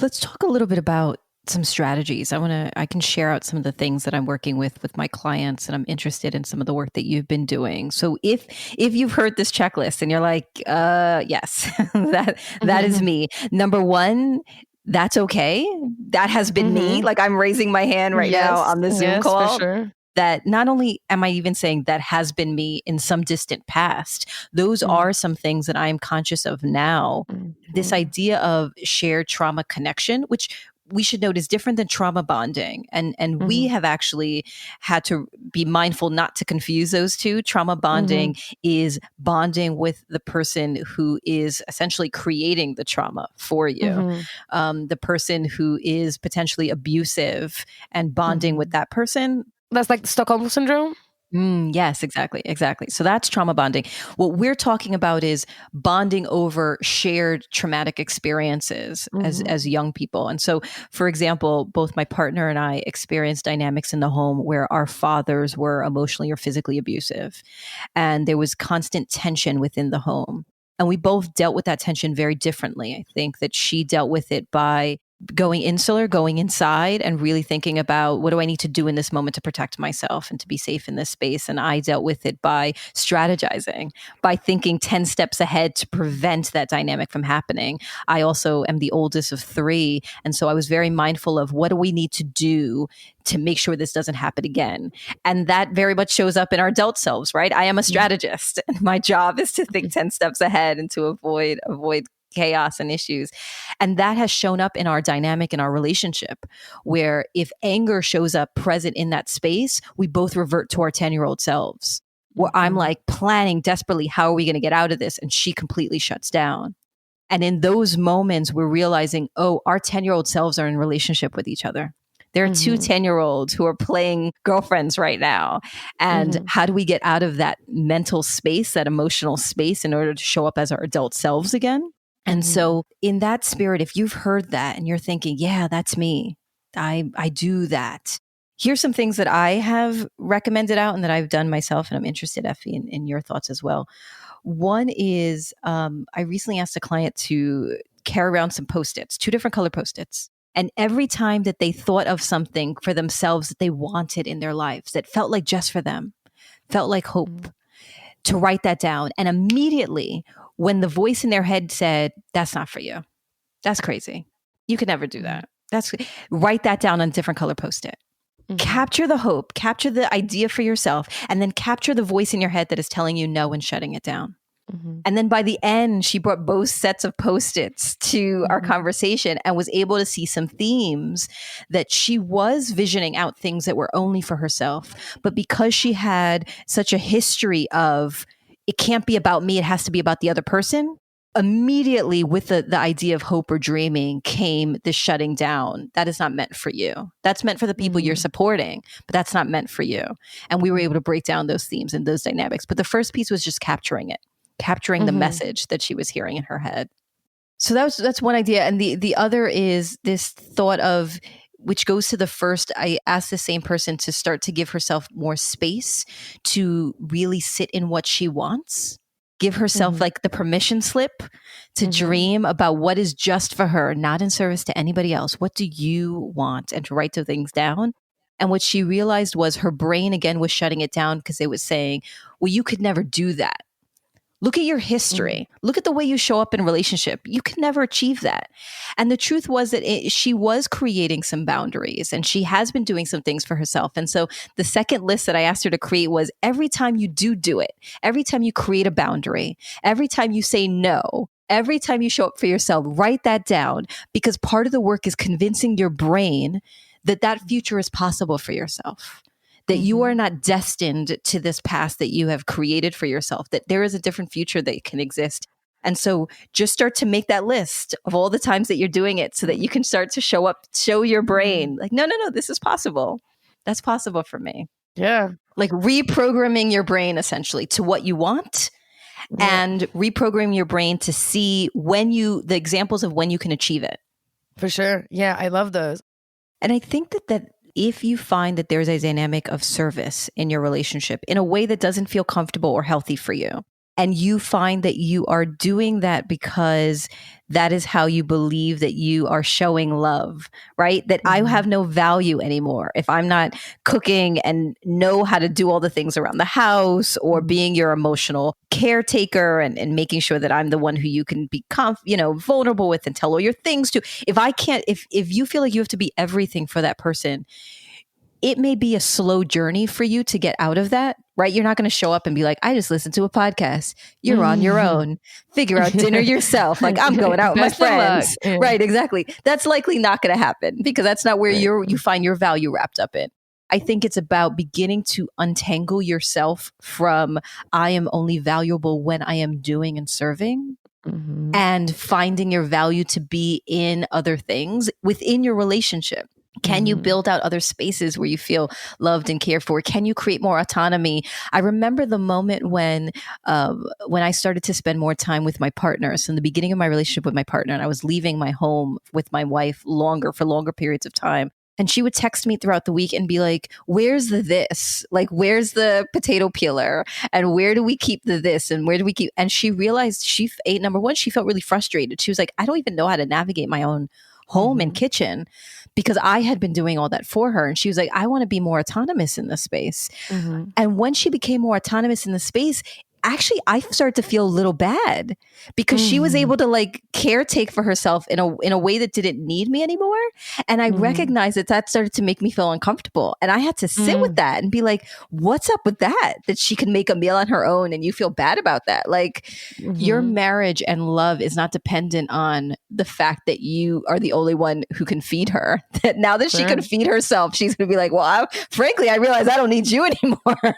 Let's talk a little bit about some strategies. I can share out some of the things that I'm working with my clients, and I'm interested in some of the work that you've been doing. So if you've heard this checklist and you're like, yes, that is me. Number one, that's okay. That has been me. Like, I'm raising my hand right now on the Zoom call. For sure. That not only am I even saying that has been me in some distant past, those are some things that I am conscious of now. This idea of shared trauma connection, which we should note is different than trauma bonding. And we have actually had to be mindful not to confuse those two. Trauma bonding is bonding with the person who is essentially creating the trauma for you. The person who is potentially abusive and bonding with that person. That's like the Stockholm syndrome. Yes, exactly. So that's trauma bonding. What we're talking about is bonding over shared traumatic experiences as young people. And so, for example, both my partner and I experienced dynamics in the home where our fathers were emotionally or physically abusive, and there was constant tension within the home. And we both dealt with that tension very differently. I think that she dealt with it by going insular, going inside and really thinking about what do I need to do in this moment to protect myself and to be safe in this space. And I dealt with it by strategizing, by thinking 10 steps ahead to prevent that dynamic from happening. I also am the oldest of 3. And so I was very mindful of what do we need to do to make sure this doesn't happen again. And that very much shows up in our adult selves, right? I am a strategist and my job is to think 10 steps ahead and to avoid chaos and issues. And that has shown up in our dynamic in our relationship, where if anger shows up present in that space, we both revert to our 10-year-old selves, where I'm like planning desperately, how are we going to get out of this? And she completely shuts down. And in those moments, we're realizing, oh, our 10-year-old selves are in relationship with each other. There are 2 10-year-olds who are playing girlfriends right now. And how do we get out of that mental space, that emotional space, in order to show up as our adult selves again? And so in that spirit, if you've heard that and you're thinking, yeah, that's me, I do that. Here's some things that I have recommended out and that I've done myself. And I'm interested, Effy, in your thoughts as well. One is I recently asked a client to carry around some Post-its, 2 different color Post-its. And every time that they thought of something for themselves that they wanted in their lives, that felt like just for them, felt like hope, to write that down. And immediately, when the voice in their head said, that's not for you, that's crazy, you could never do that, write that down on a different color Post-it. Capture the hope, capture the idea for yourself, and then capture the voice in your head that is telling you no and shutting it down. And then by the end, she brought both sets of Post-its to our conversation and was able to see some themes that she was visioning out, things that were only for herself. But because she had such a history of, it can't be about me, it has to be about the other person, immediately with the idea of hope or dreaming came the shutting down. That is not meant for you. That's meant for the people you're supporting, but that's not meant for you. And we were able to break down those themes and those dynamics. But the first piece was just capturing it. Capturing the message that she was hearing in her head. So that's one idea. And the other is this thought of, which goes to the first, I asked the same person to start to give herself more space to really sit in what she wants. Give herself like the permission slip to dream about what is just for her, not in service to anybody else. What do you want? And to write those things down. And what she realized was her brain again was shutting it down because it was saying, well, you could never do that. Look at your history. Look at the way you show up in a relationship. You can never achieve that. And the truth was that she was creating some boundaries and she has been doing some things for herself. And so the second list that I asked her to create was every time you do it, every time you create a boundary, every time you say no, every time you show up for yourself, write that down, because part of the work is convincing your brain that that future is possible for yourself. That you are not destined to this past that you have created for yourself, that there is a different future that can exist. And so just start to make that list of all the times that you're doing it so that you can start to show your brain like, no, this is possible. That's possible for me. Yeah. Like reprogramming your brain essentially to what you want and reprogramming your brain to see the examples of when you can achieve it. For sure. Yeah, I love those. And I think that if you find that there's a dynamic of service in your relationship in a way that doesn't feel comfortable or healthy for you, and you find that you are doing that because that is how you believe that you are showing love, right? That I have no value anymore if I'm not cooking and know how to do all the things around the house, or being your emotional caretaker and making sure that I'm the one who you can be vulnerable with and tell all your things to. If you feel like you have to be everything for that person, it may be a slow journey for you to get out of that, right? You're not going to show up and be like, I just listened to a podcast. You're on your own. Figure out dinner yourself. Like, I'm going out with my Best of luck. friends. Yeah. Right, exactly. That's likely not going to happen because that's not where you find your value wrapped up in. I think it's about beginning to untangle yourself from I am only valuable when I am doing and serving. And finding your value to be in other things within your relationship. Can you build out other spaces where you feel loved and cared for? Can you create more autonomy? I remember the moment when I started to spend more time with my partner. So in the beginning of my relationship with my partner, and I was leaving my home with my wife for longer periods of time. And she would text me throughout the week and be like, where's the this? Like, where's the potato peeler? And where do we keep the this? And where do we keep? And she realized number one, she felt really frustrated. She was like, I don't even know how to navigate my own home and kitchen because I had been doing all that for her. And she was like, I want to be more autonomous in this space. And when she became more autonomous in the space, actually, I started to feel a little bad because she was able to like caretake for herself in a way that didn't need me anymore. And I recognized that started to make me feel uncomfortable. And I had to sit with that and be like, what's up with that? That she can make a meal on her own and you feel bad about that. Like your marriage and love is not dependent on the fact that you are the only one who can feed her. That now that she can feed herself, she's going to be like, well, frankly, I realize I don't need you anymore.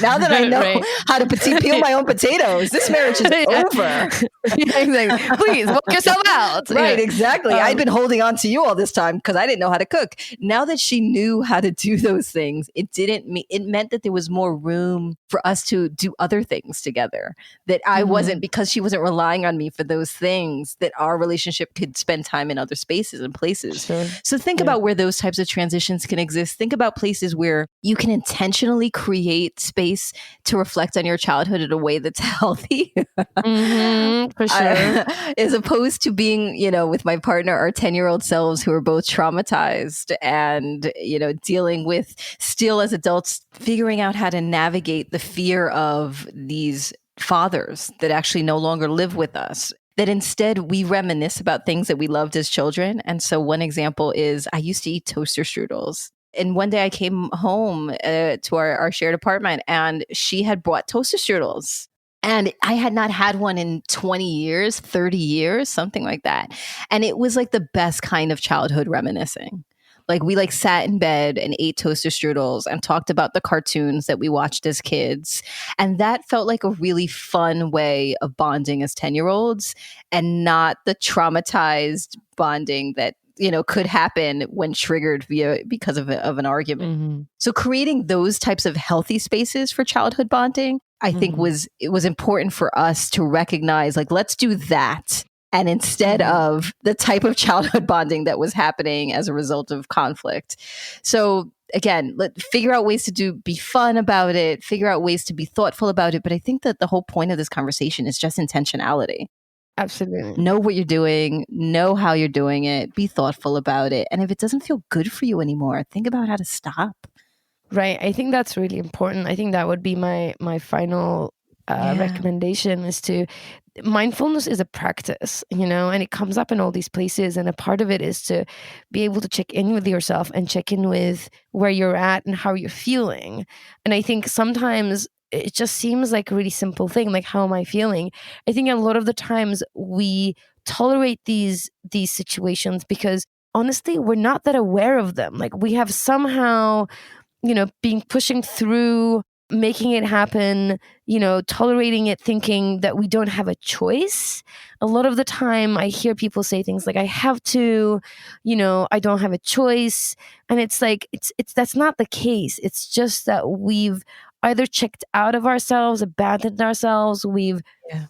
Now that I know how to peel my own potatoes, this marriage is over. Exactly. Please work yourself out. Right, exactly. I'd been holding on to you all this time because I didn't know how to cook. Now that she knew how to do those things, it meant that there was more room for us to do other things together. That I wasn't, because she wasn't relying on me for those things, that our relationship could spend time in other spaces and places. Sure. So think about where those types of transitions can exist. Think about places where you can intentionally create space to reflect on your childhood in a way that's healthy. For sure. As opposed to being, with my partner, our 10-year-old selves who are both traumatized and, dealing with, still as adults, figuring out how to navigate the fear of these fathers that actually no longer live with us. That instead we reminisce about things that we loved as children. And so one example is I used to eat toaster strudels. And one day I came home to our shared apartment and she had brought toaster strudels. And I had not had one in 20 years, 30 years, something like that. And it was like the best kind of childhood reminiscing. Like we sat in bed and ate toaster strudels and talked about the cartoons that we watched as kids. And that felt like a really fun way of bonding as 10-year-olds and not the traumatized bonding that could happen when triggered because of an argument. So creating those types of healthy spaces for childhood bonding, I think it was important for us to recognize, let's do that. And instead of the type of childhood bonding that was happening as a result of conflict. So again, let's figure out ways to be fun about it, figure out ways to be thoughtful about it. But I think that the whole point of this conversation is just intentionality. Absolutely. Know what you're doing, know how you're doing it, be thoughtful about it. And if it doesn't feel good for you anymore, think about how to stop. Right. I think that's really important. I think that would be my final recommendation is to, mindfulness is a practice, and it comes up in all these places. And a part of it is to be able to check in with yourself and check in with where you're at and how you're feeling. And I think sometimes it just seems like a really simple thing, like, how am I feeling? I think a lot of the times we tolerate these situations because honestly, we're not that aware of them. Like we have somehow, being pushing through, making it happen, tolerating it, thinking that we don't have a choice. A lot of the time I hear people say things like, I have to, I don't have a choice. And it's like, that's not the case. It's just that we've either checked out of ourselves, abandoned ourselves,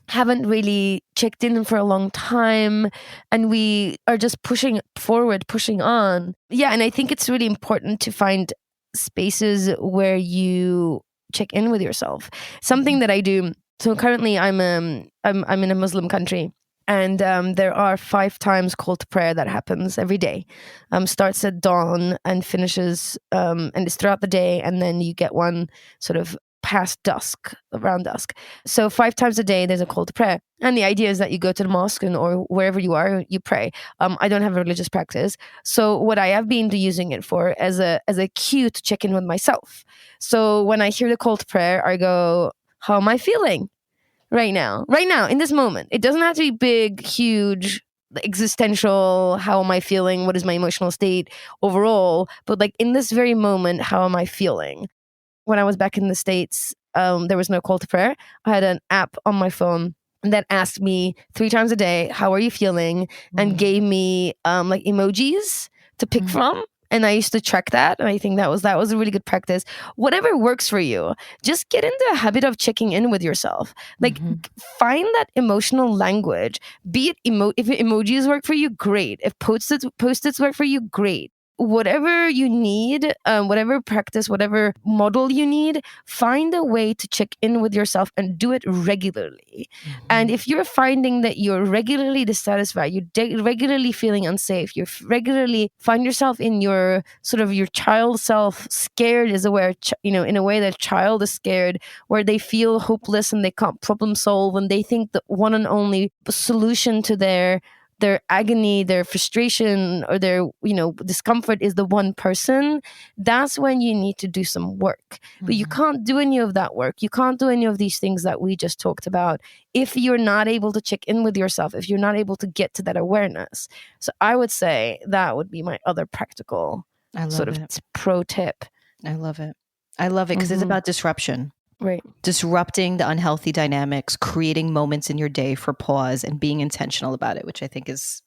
haven't really checked in for a long time, and we are just pushing forward, pushing on. Yeah, and I think it's really important to find spaces where you check in with yourself. Something that I do. So currently, I'm in a Muslim country, and there are 5 times call to prayer that happens every day. Starts at dawn and finishes, and it's throughout the day, and then you get one sort of past dusk, around dusk. So 5 times a day, there's a call to prayer. And the idea is that you go to the mosque or wherever you are, you pray. I don't have a religious practice. So what I have been using it for as a cue to check in with myself. So when I hear the call to prayer, I go, how am I feeling right now, in this moment? It doesn't have to be big, huge, existential, how am I feeling? What is my emotional state overall? But like in this very moment, how am I feeling? When I was back in the States, there was no call to prayer. I had an app on my phone that asked me 3 times a day, how are you feeling? And gave me like emojis to pick from. And I used to track that. And I think that was a really good practice. Whatever works for you, just get into a habit of checking in with yourself. Like find that emotional language. Be it if emojis work for you, great. If post-its work for you, great. Whatever you need, whatever practice, whatever model you need, find a way to check in with yourself and do it regularly. And if you're finding that you're regularly dissatisfied, you're regularly feeling unsafe, you regularly find yourself in your sort of your child self scared is aware, in a way that child is scared, where they feel hopeless and they can't problem solve and they think the one and only solution to their agony, their frustration, or their, discomfort is the one person, that's when you need to do some work. But you can't do any of that work. You can't do any of these things that we just talked about if you're not able to check in with yourself, if you're not able to get to that awareness. So I would say that would be my other practical sort of pro tip. I love it. I love it because it's about disruption. Right. Disrupting the unhealthy dynamics, creating moments in your day for pause and being intentional about it, which I think is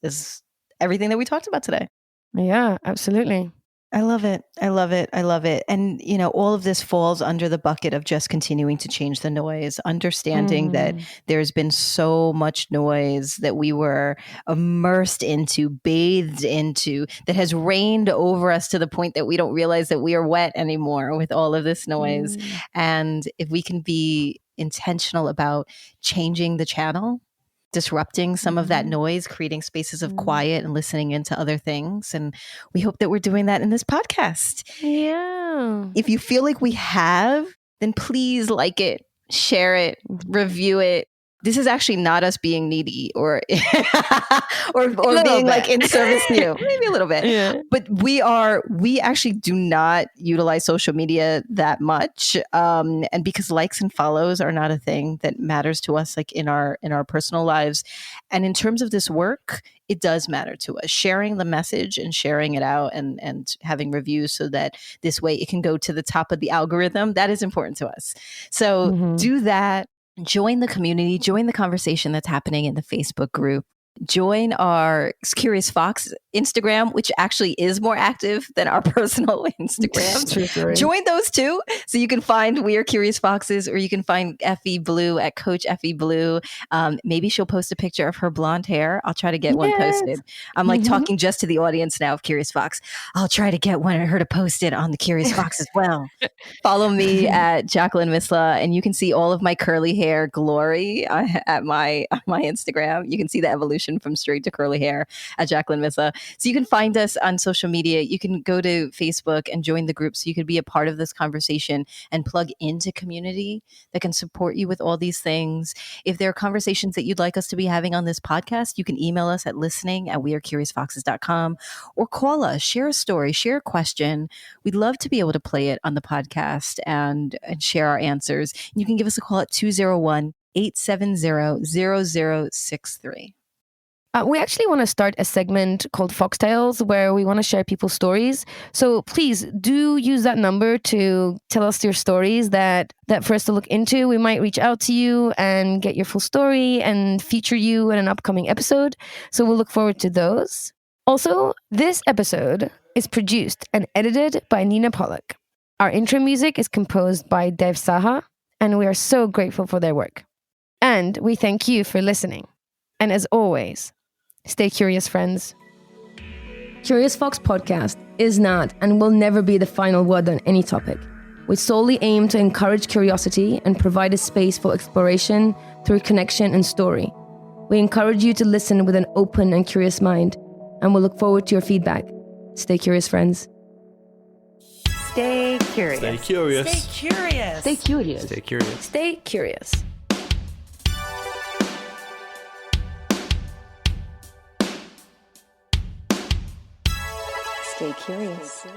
everything that we talked about today. Yeah, absolutely. I love it. I love it. I love it. And, all of this falls under the bucket of just continuing to change the noise, understanding that there's been so much noise that we were immersed into, bathed into, that has rained over us to the point that we don't realize that we are wet anymore with all of this noise. And if we can be intentional about changing the channel, disrupting some of that noise, creating spaces of quiet and listening into other things. And we hope that we're doing that in this podcast. Yeah. If you feel like we have, then please like it, share it, review it. This is actually not us being needy or being like in service to you. Maybe a little bit. Yeah. But we actually do not utilize social media that much. And because likes and follows are not a thing that matters to us, like in our personal lives. And in terms of this work, it does matter to us. Sharing the message and sharing it out and having reviews so that this way it can go to the top of the algorithm. That is important to us. So do that. Join the community, join the conversation that's happening in the Facebook group. Join our Curious Fox Instagram, which actually is more active than our personal Instagram. Join those too. So you can find We Are Curious Foxes, or you can find Effy Blue at Coach Effy Blue. Maybe she'll post a picture of her blonde hair. I'll try to get one posted. I'm like talking just to the audience now of Curious Fox. I'll try to get her to post it on the Curious Fox as well. Follow me at Jacqueline Misla, and you can see all of my curly hair glory at my Instagram. You can see the evolution from straight to curly hair at Jacqueline Misla. So you can find us on social media. You can go to Facebook and join the group so you could be a part of this conversation and plug into community that can support you with all these things. If there are conversations that you'd like us to be having on this podcast, you can email us at listening@wearecuriousfoxes.com or call us, share a story, share a question. We'd love to be able to play it on the podcast and share our answers. You can give us a call at 201-870-0063. We actually want to start a segment called Foxtails where we want to share people's stories. So please do use that number to tell us your stories that for us to look into. We might reach out to you and get your full story and feature you in an upcoming episode. So we'll look forward to those. Also, this episode is produced and edited by Nina Pollock. Our intro music is composed by Dev Saha, and we are so grateful for their work. And we thank you for listening. And as always, stay curious, friends. Curious Fox Podcast is not and will never be the final word on any topic. We solely aim to encourage curiosity and provide a space for exploration through connection and story. We encourage you to listen with an open and curious mind, and we'll look forward to your feedback. Stay curious, friends. Stay curious. Stay curious. Stay curious. Stay curious. Stay curious. Stay curious. Stay curious.